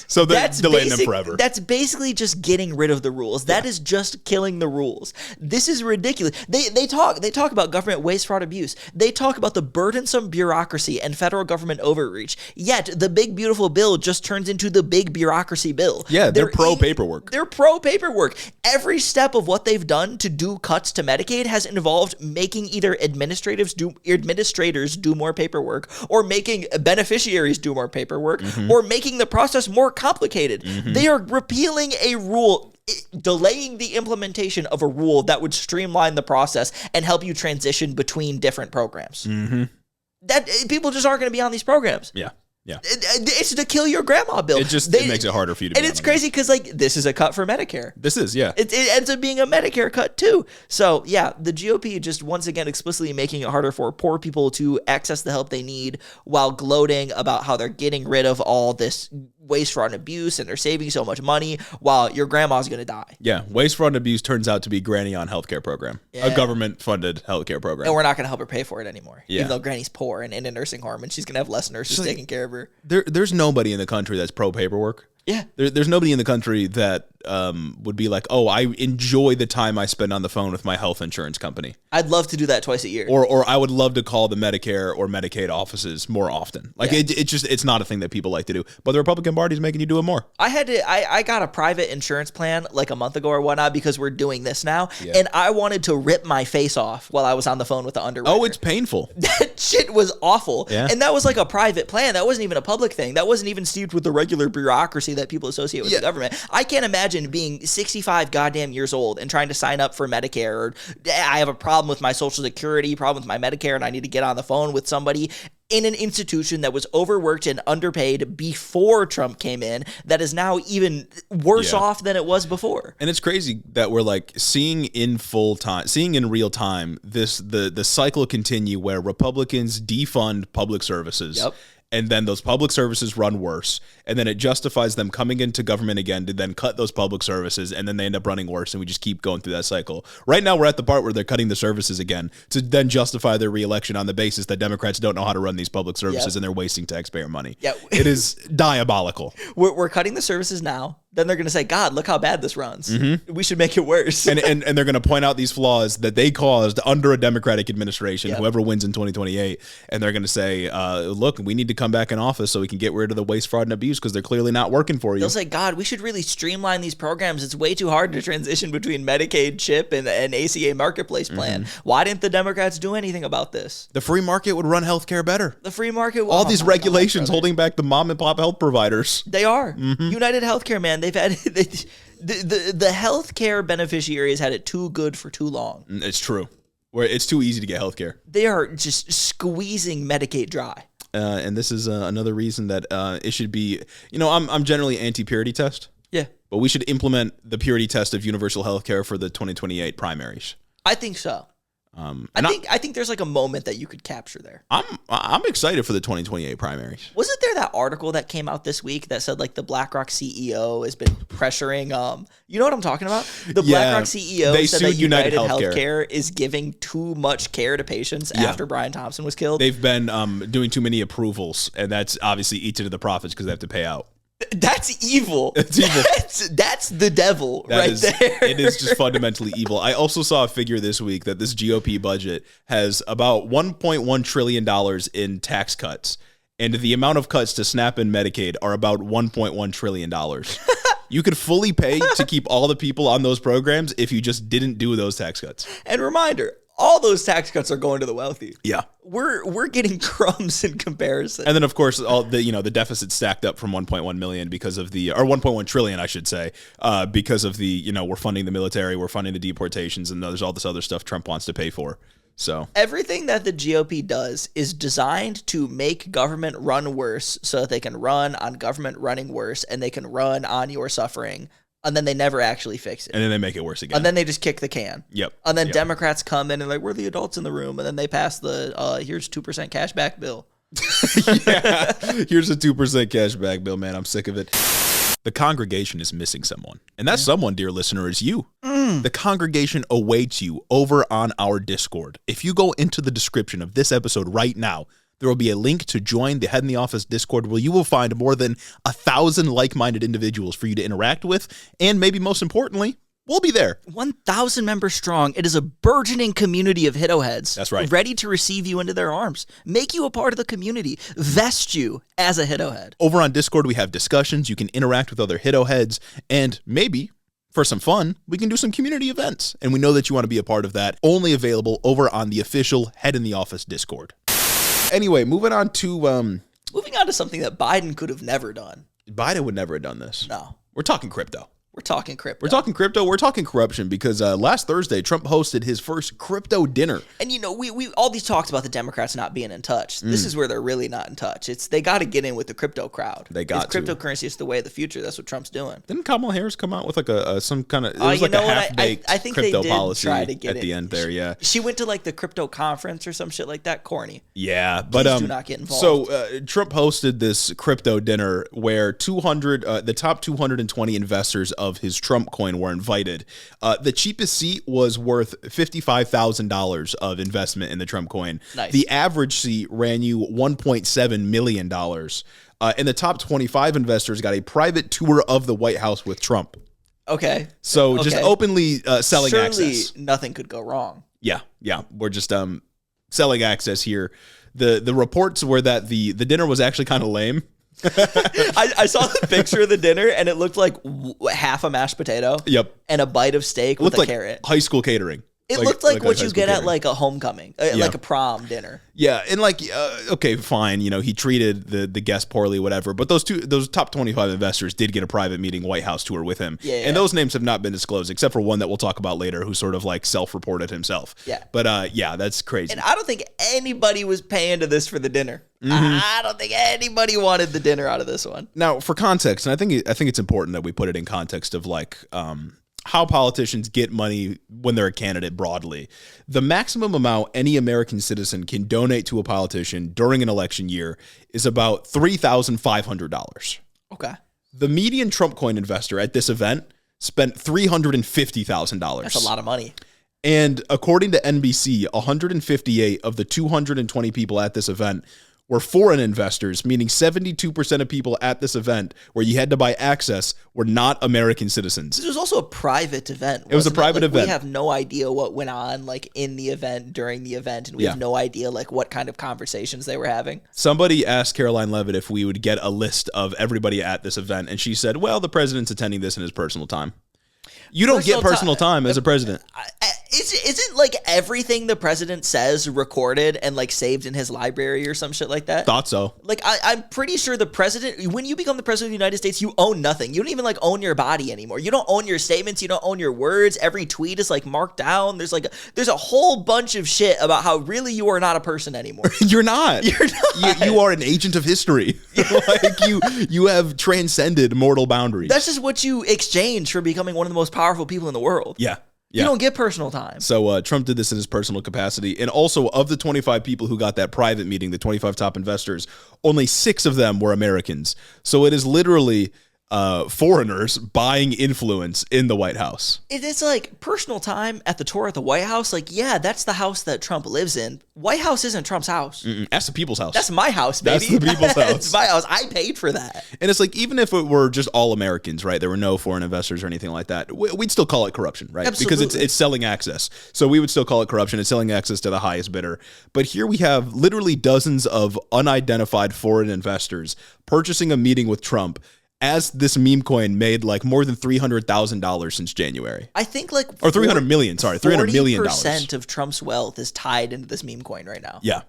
So that's delaying them forever. That's basically just getting rid of the rules. That is just killing the rules. This is ridiculous. They talk about government waste, fraud, abuse. They talk about the burdensome bureaucracy and federal government overreach. Yet the big beautiful bill just turns into the big bureaucratry bill. Yeah, they're pro paperwork. They're pro paperwork. Every step of what they've done to do cuts to Medicaid has involved making either administrators do more paperwork, or making beneficiaries do more paperwork, or making the process more complicated. They are repealing a rule, delaying the implementation of a rule that would streamline the process and help you transition between different programs. That people just aren't going to be on these programs. Yeah. It's the kill your grandma bill. It makes it harder for you to be on. And it's crazy because, like, this is a cut for Medicare. This is, yeah. It ends up being a Medicare cut, too. So, yeah, the GOP just once again explicitly making it harder for poor people to access the help they need while gloating about how they're getting rid of all this waste, fraud, and abuse, and they're saving so much money while your grandma's going to die. Yeah, waste, fraud, and abuse turns out to be Granny on healthcare program, a government-funded healthcare program. And we're not going to help her pay for it anymore, yeah. Even though Granny's poor and in a nursing home, and she's going to have less nurses taking care of her. There's nobody in the country that's pro-paperwork. Yeah. There's nobody in the country that would be like, oh, I enjoy the time I spend on the phone with my health insurance company. I'd love to do that twice a year. Or I would love to call the Medicare or Medicaid offices more often. Like, it's not a thing that people like to do. But the Republican Party's making you do it more. I got a private insurance plan like a month ago or whatnot because we're doing this now. Yeah. And I wanted to rip my face off while I was on the phone with the underwriter. Oh, it's painful. That shit was awful. Yeah. And that was like a private plan. That wasn't even a public thing. That wasn't even steeped with the regular bureaucracy that people associate with the government. I can't imagine being 65 goddamn years old and trying to sign up for Medicare, or I have a problem with my Social Security, problem with my Medicare, and I need to get on the phone with somebody in an institution that was overworked and underpaid before Trump came in, that is now even worse off than it was before. And it's crazy that we're like seeing in real time the cycle continue where Republicans defund public services. Yep. And then those public services run worse. And then it justifies them coming into government again to then cut those public services. And then they end up running worse. And we just keep going through that cycle. Right now, we're at the part where they're cutting the services again to then justify their reelection on the basis that Democrats don't know how to run these public services and they're wasting taxpayer money. Yeah. It is diabolical. We're cutting the services now. Then they're going to say, God, look how bad this runs. We should make it worse. and they're going to point out these flaws that they caused under a Democratic administration, whoever wins in 2028. And they're going to say, look, we need to come back in office so we can get rid of the waste, fraud, and abuse because they're clearly not working for you. They'll say, God, we should really streamline these programs. It's way too hard to transition between Medicaid, CHIP, and an ACA marketplace plan. Why didn't the Democrats do anything about this? The free market would run healthcare better. The free market. All these regulations holding back the mom and pop health providers. They are. United Healthcare, man. They've had the healthcare beneficiaries had it too good for too long. It's true. Where it's too easy to get healthcare. They are just squeezing Medicaid dry. And this is another reason that it should be, I'm generally anti-purity test. Yeah. But we should implement the purity test of universal health care for the 2028 primaries. I think so. I think there's like a moment that you could capture there. I'm excited for the 2028 primaries. Wasn't there that article that came out this week that said like the BlackRock CEO has been pressuring, you know what I'm talking about? The BlackRock CEO said that United Healthcare is giving too much care to patients after Brian Thompson was killed. They've been doing too many approvals, and that's obviously eats into the profits because they have to pay out. That's evil. It's evil. That's the devil there. It is just fundamentally evil. I also saw a figure this week that this GOP budget has about $1.1 trillion in tax cuts. And the amount of cuts to SNAP and Medicaid are about $1.1 trillion. You could fully pay to keep all the people on those programs if you just didn't do those tax cuts. And reminder, all those tax cuts are going to the wealthy. Yeah. We're getting crumbs in comparison. And then of course all the the deficit stacked up from 1.1 million because of the 1.1 trillion I should say because of the we're funding the military, we're funding the deportations, and there's all this other stuff Trump wants to pay for. So everything that the GOP does is designed to make government run worse so that they can run on government running worse and they can run on your suffering. And then they never actually fix it. And then they make it worse again. And then they just kick the can. Yep. And then Democrats come in and like, we're the adults in the room. And then they pass the here's 2% cash back bill. Yeah. Here's a 2% cash back bill, man. I'm sick of it. The congregation is missing someone. And that someone, dear listener, is you. The congregation awaits you over on our Discord. If you go into the description of this episode right now, there will be a link to join the Head in the Office Discord where you will find more than 1,000 like-minded individuals for you to interact with, and maybe most importantly, we'll be there. 1,000 members strong. It is a burgeoning community of Hiddo-heads. That's right. Ready to receive you into their arms. Make you a part of the community. Vest you as a Hiddo-head. Over on Discord, we have discussions. You can interact with other Hiddo-heads, and maybe, for some fun, we can do some community events. And we know that you want to be a part of that. Only available over on the official Head in the Office Discord. Anyway, moving on to something that Biden could have never done. Biden would never have done this. No. We're talking crypto. We're talking crypto. We're talking corruption because last Thursday, Trump hosted his first crypto dinner. And, we all these talks about the Democrats not being in touch. This is where they're really not in touch. They got to get in with the crypto crowd. They got to. Cryptocurrency is the way of the future. That's what Trump's doing. Didn't Kamala Harris come out with some kind of, it was like a half-baked I think crypto they did policy try to get at the end there, yeah. She went to the crypto conference or some shit like that. Corny. Yeah, but Please do not get involved. So Trump hosted this crypto dinner where the top 220 investors of his Trump coin were invited. The cheapest seat was worth $55,000 of investment in the Trump coin. Nice. The average seat ran you $1.7 million. And the top 25 investors got a private tour of the White House with Trump. Okay. So just openly selling Surely access. Nothing could go wrong. Yeah. We're just selling access here. The reports were that the dinner was actually kind of lame. I saw the picture of the dinner and it looked like half a mashed potato. Yep. And a bite of steak with a carrot. High school catering. It looked like what you get at a homecoming, like a prom dinner. Yeah, and okay, fine, he treated the guests poorly, whatever. But those top 25 investors did get a private meeting, White House tour with him. Yeah. And those names have not been disclosed, except for one that we'll talk about later, who sort of self-reported himself. Yeah. But that's crazy. And I don't think anybody was paying to this for the dinner. I don't think anybody wanted the dinner out of this one. Now, for context, and I think it's important that we put it in context of how politicians get money when they're a candidate broadly. The maximum amount any American citizen can donate to a politician during an election year is about $3,500. Okay. The median Trump coin investor at this event spent $350,000. That's a lot of money. And according to NBC, 158 of the 220 people at this event were foreign investors, meaning 72% of people at this event where you had to buy access were not American citizens. This was also a private event. It was a private event. We have no idea what went on in the event, during the event, and we have no idea what kind of conversations they were having. Somebody asked Caroline Levitt if we would get a list of everybody at this event, and she said, well, the president's attending this in his personal time. You don't get personal time as a president. Isn't everything the president says recorded and saved in his library or some shit like that? Thought so. I'm pretty sure the president, when you become the president of the United States, you own nothing. You don't even own your body anymore. You don't own your statements. You don't own your words. Every tweet is marked down. There's a whole bunch of shit about how really you are not a person anymore. You're not. You're not. You are an agent of history. You have transcended mortal boundaries. That's just what you exchange for becoming one of the most powerful people in the world. Yeah. You don't get personal time. So Trump did this in his personal capacity. And also, of the 25 people who got that private meeting, the 25 top investors, only 6 of them were Americans. So it is literally foreigners buying influence in the White House. It's personal time at the tour at the White House. That's the house that Trump lives in. White House isn't Trump's house. That's the people's house. That's my house, baby. That's the people's house. It's my house. I paid for that. And it's even if it were just all Americans, right? There were no foreign investors or anything like that. We'd still call it corruption, right? Absolutely. Because it's selling access. So we would still call it corruption. It's selling access to the highest bidder. But here we have literally dozens of unidentified foreign investors purchasing a meeting with Trump as this meme coin made more than $300,000 since January. I think or 300 million, sorry, $300 million. 40% of Trump's wealth is tied into this meme coin right now. Yeah.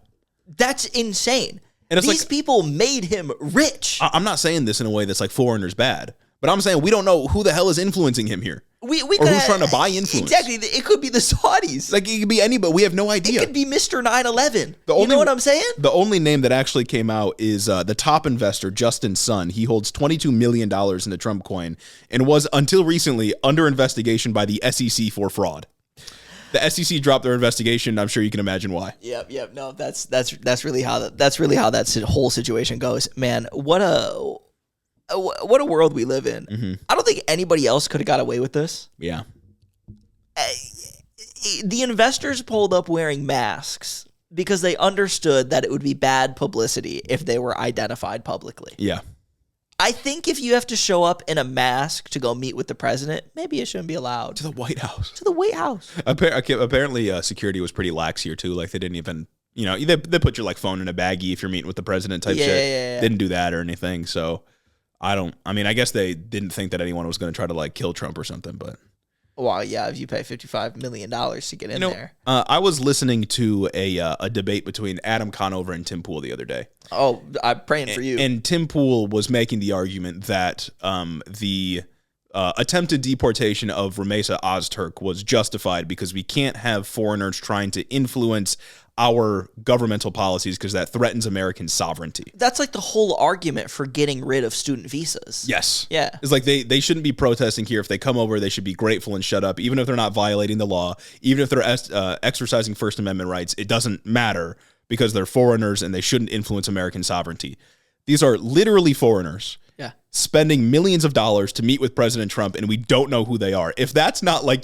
That's insane. And it's These people made him rich. I'm not saying this in a way that's foreigners bad, but I'm saying we don't know who the hell is influencing him here. Or who's trying to buy influence. Exactly. It could be the Saudis. It could be anybody. We have no idea. It could be Mr. 9/11. You know what I'm saying? The only name that actually came out is the top investor, Justin Sun. He holds $22 million in the Trump coin and was, until recently, under investigation by the SEC for fraud. The SEC dropped their investigation. I'm sure you can imagine why. Yep. No, that's really how that whole situation goes. Man, what a world we live in. Mm-hmm. I don't think anybody else could have got away with this. Yeah. the investors pulled up wearing masks because they understood that it would be bad publicity if they were identified publicly. Yeah. I think if you have to show up in a mask to go meet with the president, maybe it shouldn't be allowed. To the White House. To the White House. Apparently, security was pretty lax here, too. Like, they didn't even, they put your, like, phone in a baggie if you're meeting with the president type shit. Yeah. Didn't do that or anything, so I guess they didn't think that anyone was going to try to, like, kill Trump or something, but... Well, yeah, if you pay $55 million to get in there. I was listening to a debate between Adam Conover and Tim Pool the other day. Oh, I'm praying for you. And Tim Pool was making the argument that the attempted deportation of Ramesa Ozturk was justified because we can't have foreigners trying to influence our governmental policies because that threatens American sovereignty. That's like the whole argument for getting rid of student visas. Yes. Yeah. It's like they shouldn't be protesting here. If they come over, they should be grateful and shut up, even if they're not violating the law, even if they're exercising First Amendment rights. It doesn't matter because they're foreigners and they shouldn't influence American sovereignty. These are literally foreigners. Yeah. Spending millions of dollars to meet with President Trump, and we don't know who they are. If that's not like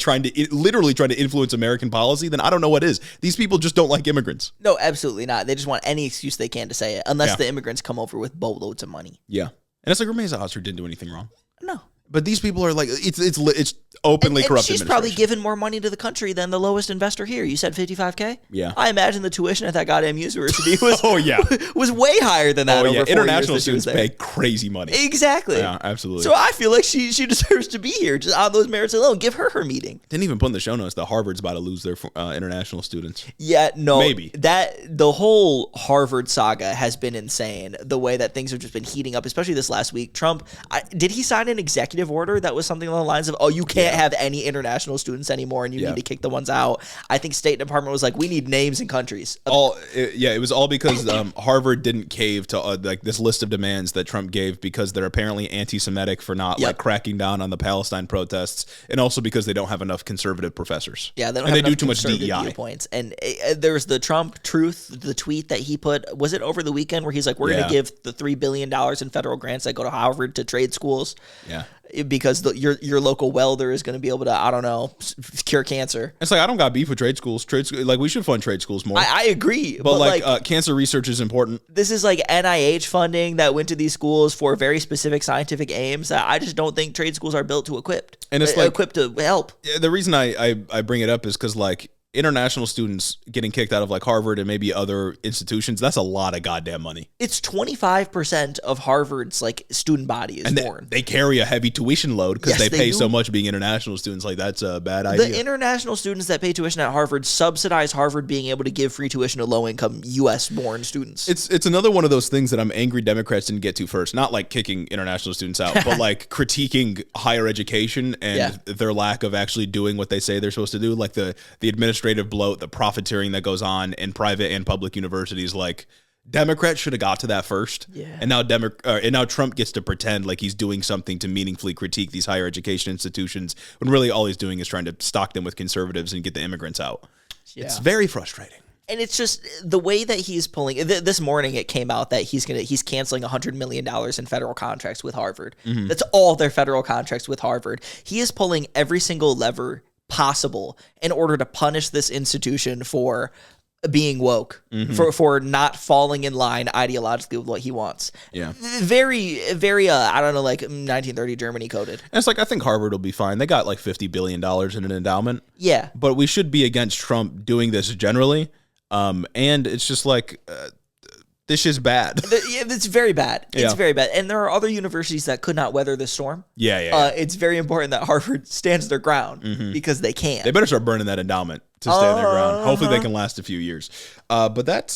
literally trying to influence American policy, then I don't know what is. These people just don't like immigrants. No, absolutely not. They just want any excuse they can to say it, unless the immigrants come over with boatloads of money. Yeah. And it's like Ramesa Ozturk didn't do anything wrong. No. But these people are like, it's openly corrupt. She's probably given more money to the country than the lowest investor here. You said $55K? Yeah. I imagine the tuition at that goddamn university was was way higher than that. Oh, over yeah. 4 International years students pay crazy money. Exactly. Yeah, absolutely. So I feel like she deserves to be here just on those merits alone. Give her meeting. Didn't even put in the show notes that Harvard's about to lose their international students. Yeah, no. Maybe. The whole Harvard saga has been insane. The way that things have just been heating up, especially this last week. Trump, did he sign an executive order that was something along the lines of, you can't have any international students anymore and you need to kick the ones out? I think State Department was like, we need names and countries. It was all because Harvard didn't cave to like this list of demands that Trump gave because they're apparently anti-Semitic for not like cracking down on the Palestine protests, and also because they don't have enough conservative professors. Yeah, they don't and have they do too much conservative DEI viewpoints. And there's the Trump truth, the tweet that he put. Was it over the weekend where he's like, we're going to give the $3 billion in federal grants that go to Harvard to trade schools? Yeah. Because your local welder is going to be able to, I don't know, cure cancer. It's like, I don't got beef with trade schools. Like, we should fund trade schools more. I agree. But like cancer research is important. This is like NIH funding that went to these schools for very specific scientific aims. I just don't think trade schools are built to equipped. And it's like, equipped to help. The reason I bring it up is because like international students getting kicked out of like Harvard and maybe other institutions, that's a lot of goddamn money. It's 25% of Harvard's like student body is foreign. They carry a heavy tuition load because they pay so much being international students. Like, that's a bad idea. The international students that pay tuition at Harvard subsidize Harvard being able to give free tuition to low-income U.S.-born students. It's another one of those things that I'm angry Democrats didn't get to first. Not like kicking international students out, but like critiquing higher education and their lack of actually doing what they say they're supposed to do. Like the administrative bloat, the profiteering that goes on in private and public universities. Like, Democrats should have got to that first. Yeah. And now Trump gets to pretend like he's doing something to meaningfully critique these higher education institutions when really all he's doing is trying to stock them with conservatives and get the immigrants out. Yeah. It's very frustrating. And it's just the way that he's pulling. This morning it came out that he's canceling $100 million in federal contracts with Harvard. Mm-hmm. That's all their federal contracts with Harvard. He is pulling every single lever possible in order to punish this institution for being woke, for not falling in line ideologically with what he wants. Yeah. Very, very, I don't know, like 1930 Germany coded. And it's like, I think Harvard will be fine. They got like $50 billion in an endowment. Yeah. But we should be against Trump doing this generally. And it's just like, this is bad. It's very bad. It's very bad. And there are other universities that could not weather this storm. Yeah. It's very important that Harvard stands their ground because they can. They better start burning that endowment to stand their ground. Hopefully they can last a few years. But that's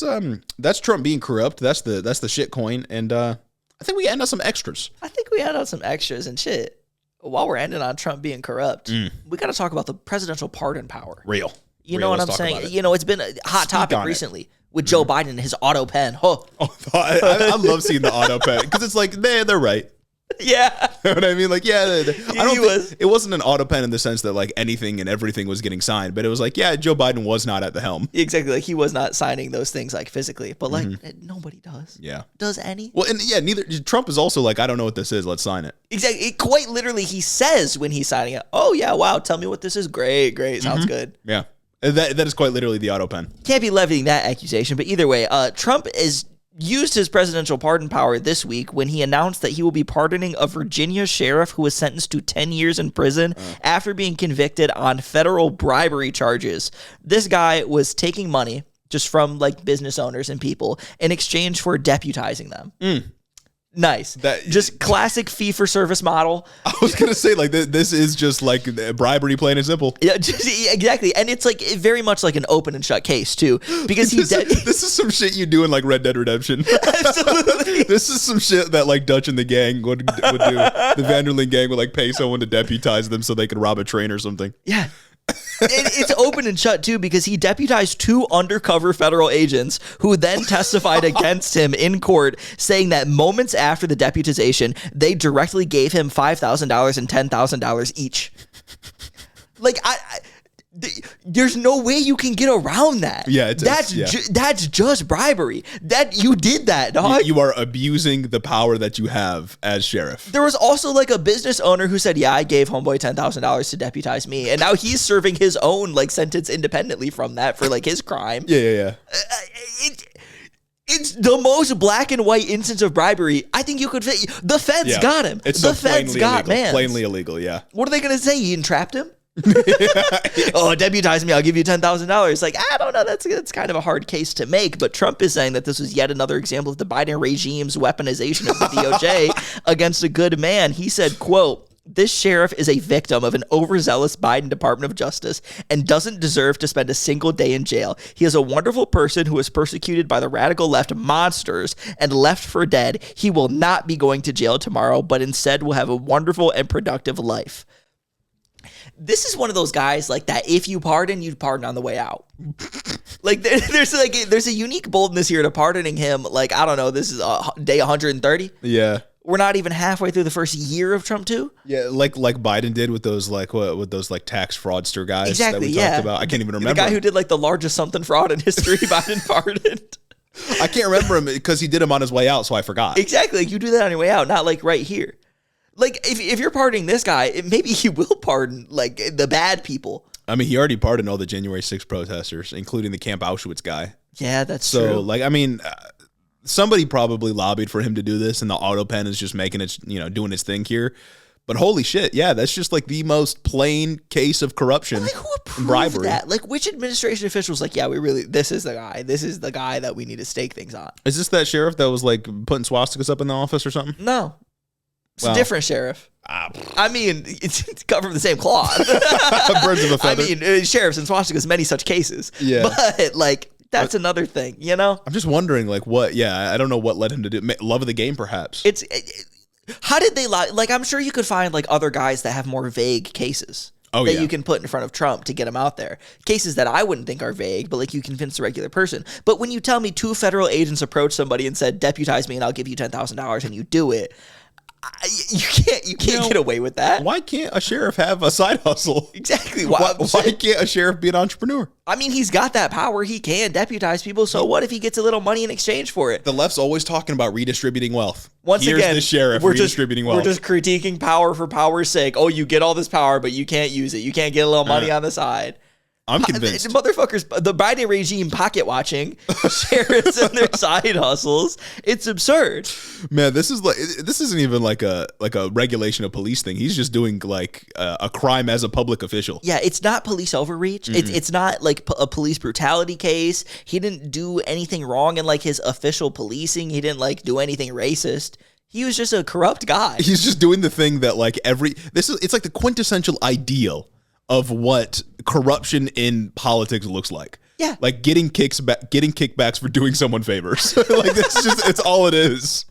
Trump being corrupt. That's the shit coin. And I think we end on some extras. And shit. While we're ending on Trump being corrupt, we got to talk about the presidential pardon power. Real. You know what I'm saying? You know, it's been a hot topic recently with Joe Biden and his auto pen. I love seeing the auto pen because it's like, they're right. Yeah. You know what I mean? Like, it wasn't an auto pen in the sense that like anything and everything was getting signed, but it was like, Joe Biden was not at the helm. Exactly. Like, he was not signing those things like physically, but like nobody does. Yeah. Does any? Well, and neither Trump is also like, I don't know what this is. Let's sign it. Exactly. Quite literally, he says when he's signing it, oh yeah, wow, tell me what this is. Great. Sounds good. Yeah. That is quite literally the auto pen. Can't be levying that accusation, but either way, Trump is used his presidential pardon power this week when he announced that he will be pardoning a Virginia sheriff who was sentenced to 10 years in prison after being convicted on federal bribery charges. This guy was taking money just from like business owners and people in exchange for deputizing them. Nice. Just classic fee-for-service model. I was going to say, like, this is just like bribery, plain and simple. Yeah, exactly. And it's like very much like an open and shut case, too. Because this is some shit you do in, like, Red Dead Redemption. Absolutely. This is some shit that, like, Dutch and the gang would do. The Vanderlyn gang would, like, pay someone to deputize them so they could rob a train or something. Yeah. It's open and shut, too, because he deputized 2 undercover federal agents who then testified against him in court, saying that moments after the deputization, they directly gave him $5,000 and $10,000 each. Like, there's no way you can get around that. Yeah, that's just bribery. That you did that, dog. You are abusing the power that you have as sheriff. There was also like a business owner who said, "Yeah, I gave homeboy $10,000 to deputize me," and now he's serving his own like sentence independently from that for like his crime. Yeah. It's the most black and white instance of bribery. I think you could. The feds got him. It's the feds got man. Plainly illegal. Yeah. What are they gonna say? He entrapped him. Oh, deputize me, I'll give you $10,000. Like, I don't know, that's kind of a hard case to make, but Trump is saying that this was yet another example of the Biden regime's weaponization of the DOJ against a good man. He said, quote, "This sheriff is a victim of an overzealous Biden Department of Justice and doesn't deserve to spend a single day in jail. He is a wonderful person who was persecuted by the radical left monsters and left for dead. He will not be going to jail tomorrow, but instead will have a wonderful and productive life." This is one of those guys like that. If you pardon, you'd pardon on the way out. Like there's a unique boldness here to pardoning him. Like, I don't know, this is day 130. Yeah. We're not even halfway through the first year of Trump too. Yeah, like Biden did with those with those tax fraudster guys exactly, that we talked about. I can't even remember. The guy who did like the largest something fraud in history, Biden pardoned. I can't remember him because he did him on his way out, so I forgot. Exactly. Like, you do that on your way out, not like right here. Like, if you're pardoning this guy, maybe he will pardon, like, the bad people. I mean, he already pardoned all the January 6th protesters, including the Camp Auschwitz guy. Yeah, that's true. So, like, I mean, somebody probably lobbied for him to do this, and the auto pen is just making it, doing its thing here. But holy shit, yeah, that's just, like, the most plain case of corruption like, who approved and bribery. That? Like, which administration officials like, yeah, this is the guy. This is the guy that we need to stake things on. Is this that sheriff that was, like, putting swastikas up in the office or something? No. It's a different sheriff. I mean, it's cut from the same cloth. Birds of a feather. I mean, sheriffs and swastikas, many such cases. Yeah. But, like, that's another thing, I'm just wondering, like, I don't know what led him to do. Love of the game, perhaps. How did they lie? Like, I'm sure you could find, like, other guys that have more vague cases. That you can put in front of Trump to get him out there. Cases that I wouldn't think are vague, but like you convince a regular person. But when you tell me 2 federal agents approached somebody and said, "Deputize me and I'll give you $10,000," and you do it, you can't get away with that. Why can't a sheriff have a side hustle? Exactly. Why can't a sheriff be an entrepreneur? I mean, he's got that power. He can deputize people. So what if he gets a little money in exchange for it? The left's always talking about redistributing wealth. Once again, the sheriff redistributing wealth. We're just critiquing power for power's sake. Oh, you get all this power, but you can't use it. You can't get a little money on the side. I'm convinced. Motherfuckers, the Biden regime pocket watching sheriffs and their side hustles. It's absurd. Man, this isn't even like a regulation of police thing. He's just doing like a crime as a public official. Yeah, it's not police overreach. Mm-hmm. It's not like a police brutality case. He didn't do anything wrong in like his official policing. He didn't like do anything racist. He was just a corrupt guy. He's just doing the thing that like it's like the quintessential ideal of what corruption in politics looks like. Yeah. Like getting kickbacks for doing someone favors. Like it's all it is.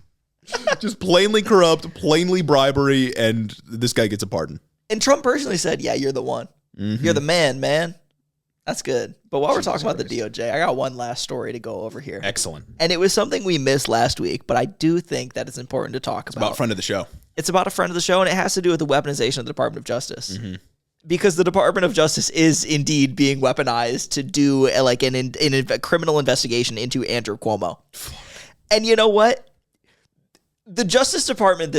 Just plainly corrupt, plainly bribery, and this guy gets a pardon. And Trump personally said, "Yeah, you're the one. Mm-hmm. You're the man. That's good." But while we're talking about the DOJ, I got one last story to go over here. Excellent. And it was something we missed last week, but I do think that it's important to talk about. It's about a friend of the show. It's about a friend of the show, and it has to do with the weaponization of the Department of Justice. Mm-hmm. Because the Department of Justice is indeed being weaponized to do like a criminal investigation into Andrew Cuomo. And you know what? The Justice Department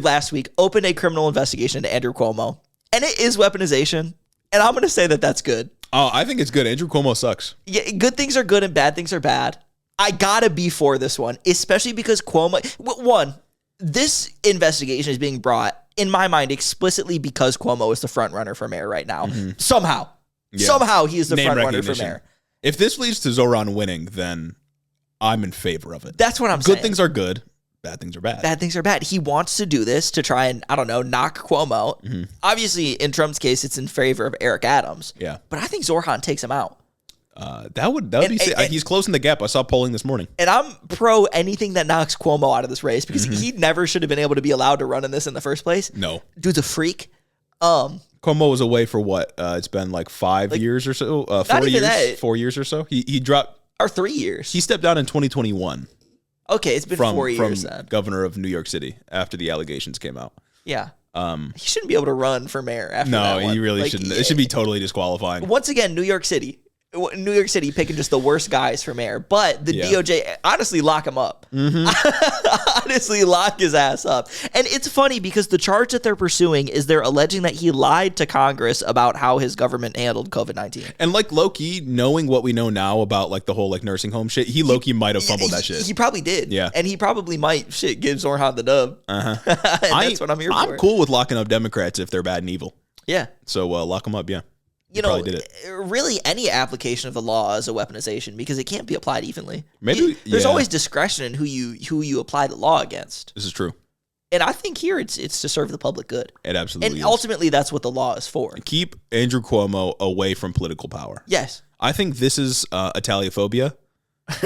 last week, opened a criminal investigation into Andrew Cuomo. And it is weaponization. And I'm going to say that that's good. Oh, I think it's good. Andrew Cuomo sucks. Yeah, good things are good and bad things are bad. I gotta be for this one, especially because Cuomo. One, this investigation is being brought, in my mind, explicitly because Cuomo is the front runner for mayor right now. Mm-hmm. Somehow he is the front runner for mayor. If this leads to Zoran winning, then I'm in favor of it. That's what I'm saying. Good things are good. Bad things are bad. Bad things are bad. He wants to do this to try and, I don't know, knock Cuomo out. Mm-hmm. Obviously, in Trump's case, it's in favor of Eric Adams. Yeah. But I think Zoran takes him out. That would be he's closing the gap. I saw polling this morning. And I'm pro anything that knocks Cuomo out of this race because he never should have been able to be allowed to run in this in the first place. No. Dude's a freak. Cuomo was away for what? It's been like 5 years or so. 4 years. That. 4 years or so. He dropped. Or 3 years. He stepped down in 2021. Okay, it's been 4 years from then. Governor of New York City after the allegations came out. Yeah. He shouldn't be able to run for mayor after that. No, he really shouldn't. It should be totally disqualifying. Once again, New York City picking just the worst guys for mayor. But the DOJ, honestly, lock him up. Mm-hmm. Honestly, lock his ass up. And it's funny because the charge that they're pursuing is they're alleging that he lied to Congress about how his government handled COVID-19. And like low-key, knowing what we know now about like the whole like nursing home shit, he low-key might have fumbled that shit. He probably did. Yeah. And he probably might give Zoran the dub. Uh-huh. That's what I'm here for. I'm cool with locking up Democrats if they're bad and evil. Yeah. So lock them up, yeah. You know, really any application of the law is a weaponization because it can't be applied evenly. There's always discretion in who you apply the law against. This is true. And I think here it's to serve the public good. It absolutely is. Ultimately, that's what the law is for. Keep Andrew Cuomo away from political power. Yes. I think this is Italiophobia,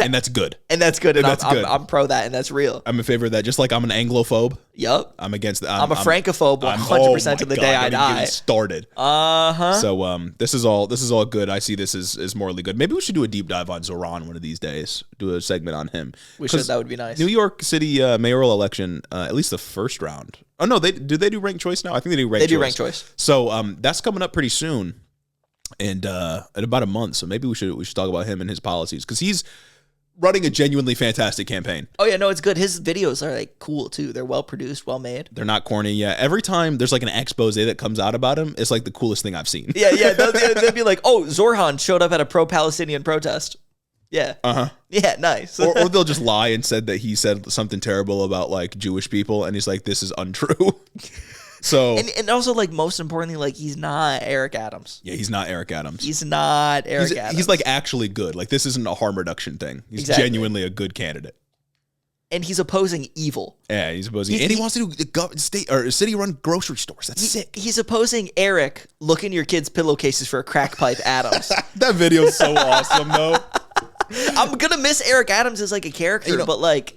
and that's good. And I'm pro that, and that's real. I'm in favor of that. Just like I'm an Anglophobe. Yep. I'm against that. I'm a Francophobe 100% to the day I die. Started. Uh-huh. So this is all good. I see this as morally good. Maybe we should do a deep dive on Zoran one of these days. Do a segment on him. That would be nice. New York City mayoral election, at least the first round. Oh no, do they do ranked choice now? I think they do ranked choice. They do ranked choice. So that's coming up pretty soon. And in about a month. So maybe we should talk about him and his policies because he's running a genuinely fantastic campaign. Oh yeah, no, it's good. His videos are like cool too. They're well produced, well made. They're not corny. Yeah, every time there's like an expose that comes out about him, it's like the coolest thing I've seen. Yeah. They'll be like, "Oh, Zoran showed up at a pro-Palestinian protest." Yeah. Yeah, nice. or they'll just lie and said that he said something terrible about like Jewish people, and he's like, "This is untrue." So and also like most importantly, like he's not Eric Adams. Yeah, he's not Eric Adams. He's not Eric Adams. He's like actually good. Like this isn't a harm reduction thing. He's genuinely a good candidate. And he's opposing evil. Yeah, he's opposing. And he wants to do state or city-run grocery stores. That's sick. He's opposing Eric. Look in your kids' pillowcases for a crack pipe, Adams. That video's so awesome, though. I'm gonna miss Eric Adams as like a character, but like.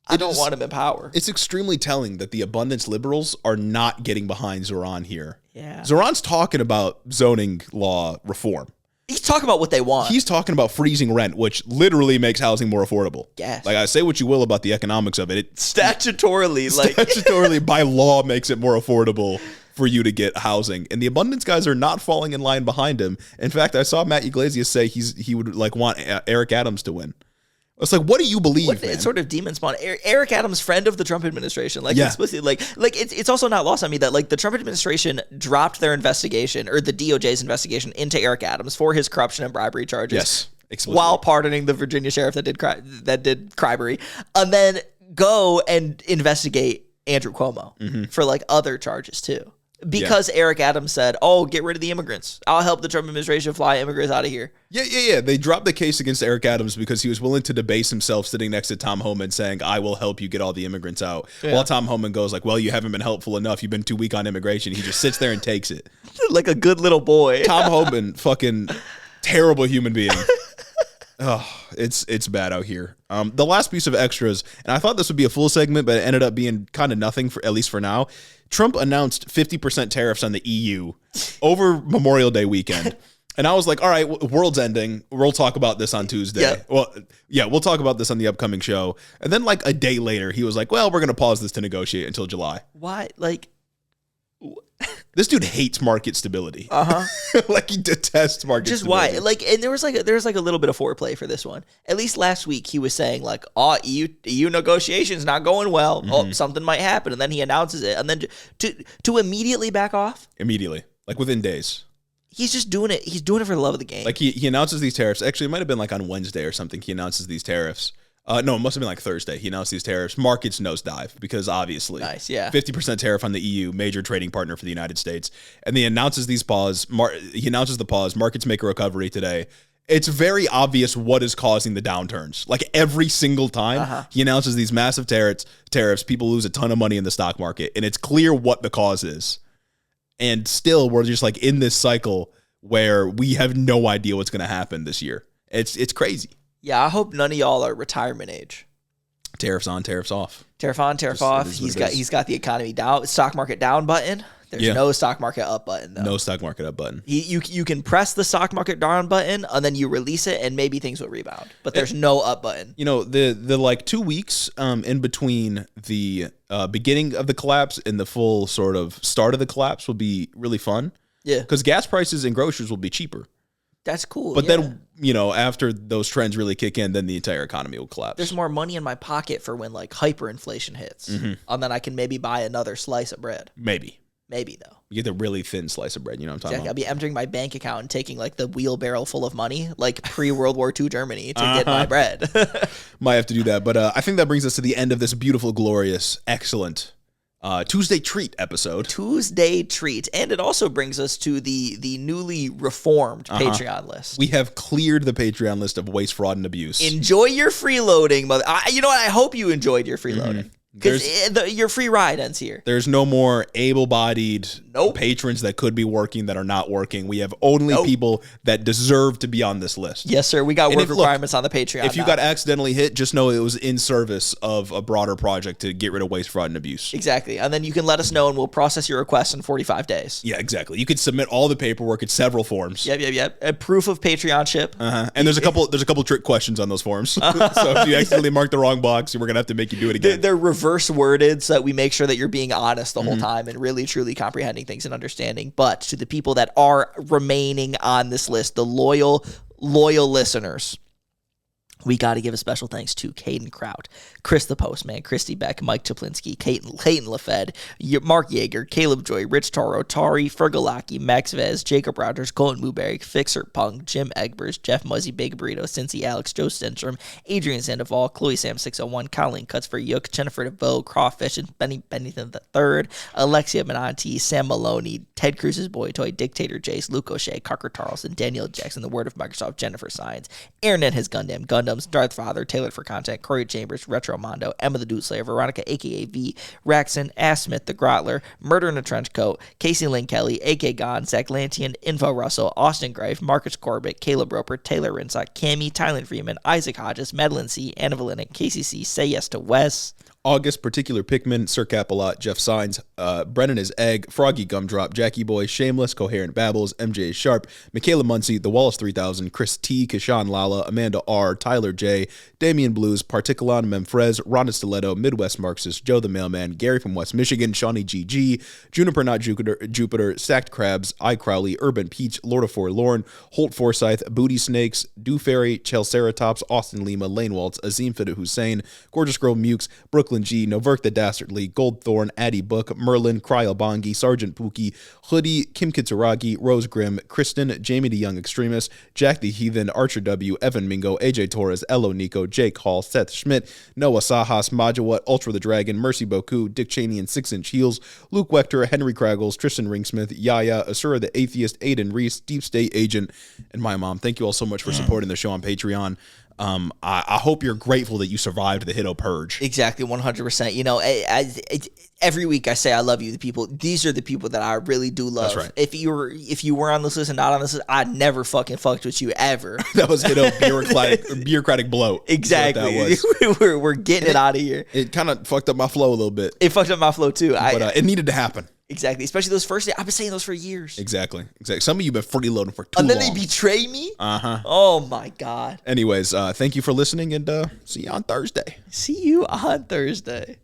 I don't want him in power. It's extremely telling that the abundance liberals are not getting behind Zoran here. Yeah. Zoran's talking about zoning law reform. He's talking about what they want. He's talking about freezing rent, which literally makes housing more affordable. Yes. Like I say what you will about the economics of it. Statutorily by law makes it more affordable for you to get housing. And the abundance guys are not falling in line behind him. In fact, I saw Matt Iglesias say he would like want Eric Adams to win. It's like, what do you believe? It's sort of demon spawn. Eric Adams, friend of the Trump administration, explicitly, it's also not lost on me that like the Trump administration dropped their investigation or the DOJ's investigation into Eric Adams for his corruption and bribery charges. Yes, explicitly. While pardoning the Virginia sheriff that did bribery, and then go and investigate Andrew Cuomo for like other charges too. Because Eric Adams said, "Oh, get rid of the immigrants. I'll help the Trump administration fly immigrants out of here." Yeah. They dropped the case against Eric Adams because he was willing to debase himself sitting next to Tom Homan saying, "I will help you get all the immigrants out." Yeah. While Tom Homan goes like, "Well, you haven't been helpful enough. You've been too weak on immigration." He just sits there and takes it. Like a good little boy. Tom Homan, fucking terrible human being. Oh, it's bad out here. The last piece of extras, and I thought this would be a full segment, but it ended up being kind of nothing for at least for now. Trump announced 50% tariffs on the EU over Memorial Day weekend. And I was like, all right, world's ending. We'll talk about this on Tuesday. Yeah. Well, yeah, we'll talk about this on the upcoming show. And then like a day later, he was like, well, we're going to pause this to negotiate until July. Why? Like, this dude hates market stability. Like he detests market just stability. Just why? Like, and there was like a little bit of foreplay for this one. At least last week he was saying like, "Oh, EU negotiations not going well. Oh, something might happen," and then he announces it, and then to immediately back off. Immediately, like within days. He's just doing it. He's doing it for the love of the game. Like he announces these tariffs. Actually, it might have been like on Wednesday or something. He announces these tariffs. No, it must have been like Thursday. He announced these tariffs. Markets nosedive because obviously, nice, yeah, 50% tariff on the EU, major trading partner for the United States, and he announces these pause. He announces the pause. Markets make a recovery today. It's very obvious what is causing the downturns. Like every single time he announces these massive tariffs, people lose a ton of money in the stock market, and it's clear what the cause is. And still, we're just like in this cycle where we have no idea what's going to happen this year. It's crazy. Yeah, I hope none of y'all are retirement age. Tariffs on, tariffs off. Tariff on, tariff off. He's got the economy down, stock market down button. There's no stock market up button though. No stock market up button. You can press the stock market down button and then you release it and maybe things will rebound. But there's no up button. You know, the like 2 weeks in between the beginning of the collapse and the full sort of start of the collapse will be really fun. Yeah. Because gas prices and groceries will be cheaper. That's cool. But then, you know, after those trends really kick in, then the entire economy will collapse. There's more money in my pocket for when like hyperinflation hits. And then I can maybe buy another slice of bread. Maybe though. You get the really thin slice of bread, you know what I'm talking about? I'll be entering my bank account and taking like the wheelbarrow full of money, like pre-World War II Germany, to get my bread. Might have to do that. But I think that brings us to the end of this beautiful, glorious, excellent Tuesday Treat episode. Tuesday Treat. And it also brings us to the newly reformed Patreon list. We have cleared the Patreon list of waste, fraud, and abuse. Enjoy your freeloading, you know what? I hope you enjoyed your freeloading. Because your free ride ends here. There's no more able-bodied patrons that could be working that are not working. We have only people that deserve to be on this list. Yes, sir. We got work requirements on the Patreon. If you got accidentally hit, just know it was in service of a broader project to get rid of waste, fraud, and abuse. Exactly. And then you can let us know and we'll process your request in 45 days. Yeah, exactly. You could submit all the paperwork in several forms. Yep. A proof of Patreonship. And there's a couple trick questions on those forms. So if you accidentally mark the wrong box, we're going to have to make you do it again. They're reverse worded so that we make sure that you're being honest the whole time and really truly comprehending things and understanding. But to the people that are remaining on this list, the loyal listeners, we got to give a special thanks to Caden Kraut, Chris the Postman, Christy Beck, Mike Chaplinsky, Clayton LaFed, Mark Yeager, Caleb Joy, Rich Toro, Tari Fergalaki, Max Vez, Jacob Rogers, Colton Muberry, Fixer Punk, Jim Egbers, Jeff Muzzy, Big Burrito, Cincy Alex, Joe Stenstrom, Adrian Sandoval, Chloe Sam 601, Colleen Cuts for Yook, Jennifer DeVoe, Crawfish, and Benny Bennington III, Alexia Menanti, Sam Maloney, Ted Cruz's Boy Toy, Dictator Jace, Luke O'Shea, Carker Tarleson, Daniel Jackson, The Word of Microsoft, Jennifer Science, Aaron and his Gundams, Darth Father, Tailored for Content, Corey Chambers, Retro Mondo, Emma the Dude Slayer, Veronica, aka V, Raxon, Ass Smith, The Grotler, Murder in a Trench Coat, Casey Lynn Kelly, AK Gon, Zach Lantian, Info Russell, Austin Greif, Marcus Corbett, Caleb Roper, Taylor Rinsock, Cammy, Tylen Freeman, Isaac Hodges, Madeline C, Anna Valenic, Casey C, Say Yes to Wes, August, Particular Pikmin, Sir Capalot, Jeff Signs, Brennan is Egg, Froggy Gumdrop, Jackie Boy, Shameless, Coherent Babbles, MJ Sharp, Michaela Muncie, The Wallace 3000, Chris T, Kashan Lala, Amanda R, Tyler J, Damian Blues, Particulon, Memfrez, Rhonda Stiletto, Midwest Marxist, Joe the Mailman, Gary from West Michigan, Shawnee GG, Juniper Not Jupiter, Stacked Crabs, I Crowley, Urban Peach, Lord of Forlorn, Holt Forsyth, Booty Snakes, Dew Fairy, Chelceratops, Austin Lima, Lane Waltz, Azim Fida Hussein, Gorgeous Girl Mukes, Brooklyn G, Noverk the Dastardly, Goldthorn, Addie Book, Merlin, Cryobongi, Sergeant Pookie, Hoodie, Kim Kitsuragi, Rose Grimm, Kristen, Jamie the Young Extremist, Jack the Heathen, Archer W, Evan Mingo, AJ Torres, Elo Nico, Jake Hall, Seth Schmidt, Noah Sajas, Majawat, Ultra the Dragon, Mercy Boku, Dick Cheney and 6 Inch Heels, Luke Wechter, Henry Kraggles, Tristan Ringsmith, Yaya, Asura the Atheist, Aiden Reese, Deep State Agent, and my mom. Thank you all so much for supporting the show on Patreon. I hope you're grateful that you survived the Hiddo Purge. Exactly, 100%. You know, every week I say I love you. These are the people that I really do love. That's right. If you were on this list and not on this list, I never fucking fucked with you ever. That was Hiddo bureaucratic bloat. Exactly. We're getting it out of here. It kind of fucked up my flow a little bit. It fucked up my flow too. But it needed to happen. Exactly, especially those first days. I've been saying those for years. Exactly. Some of you have been freeloading for too long. And then they betray me? Oh, my God. Anyways, thank you for listening, and see you on Thursday. See you on Thursday.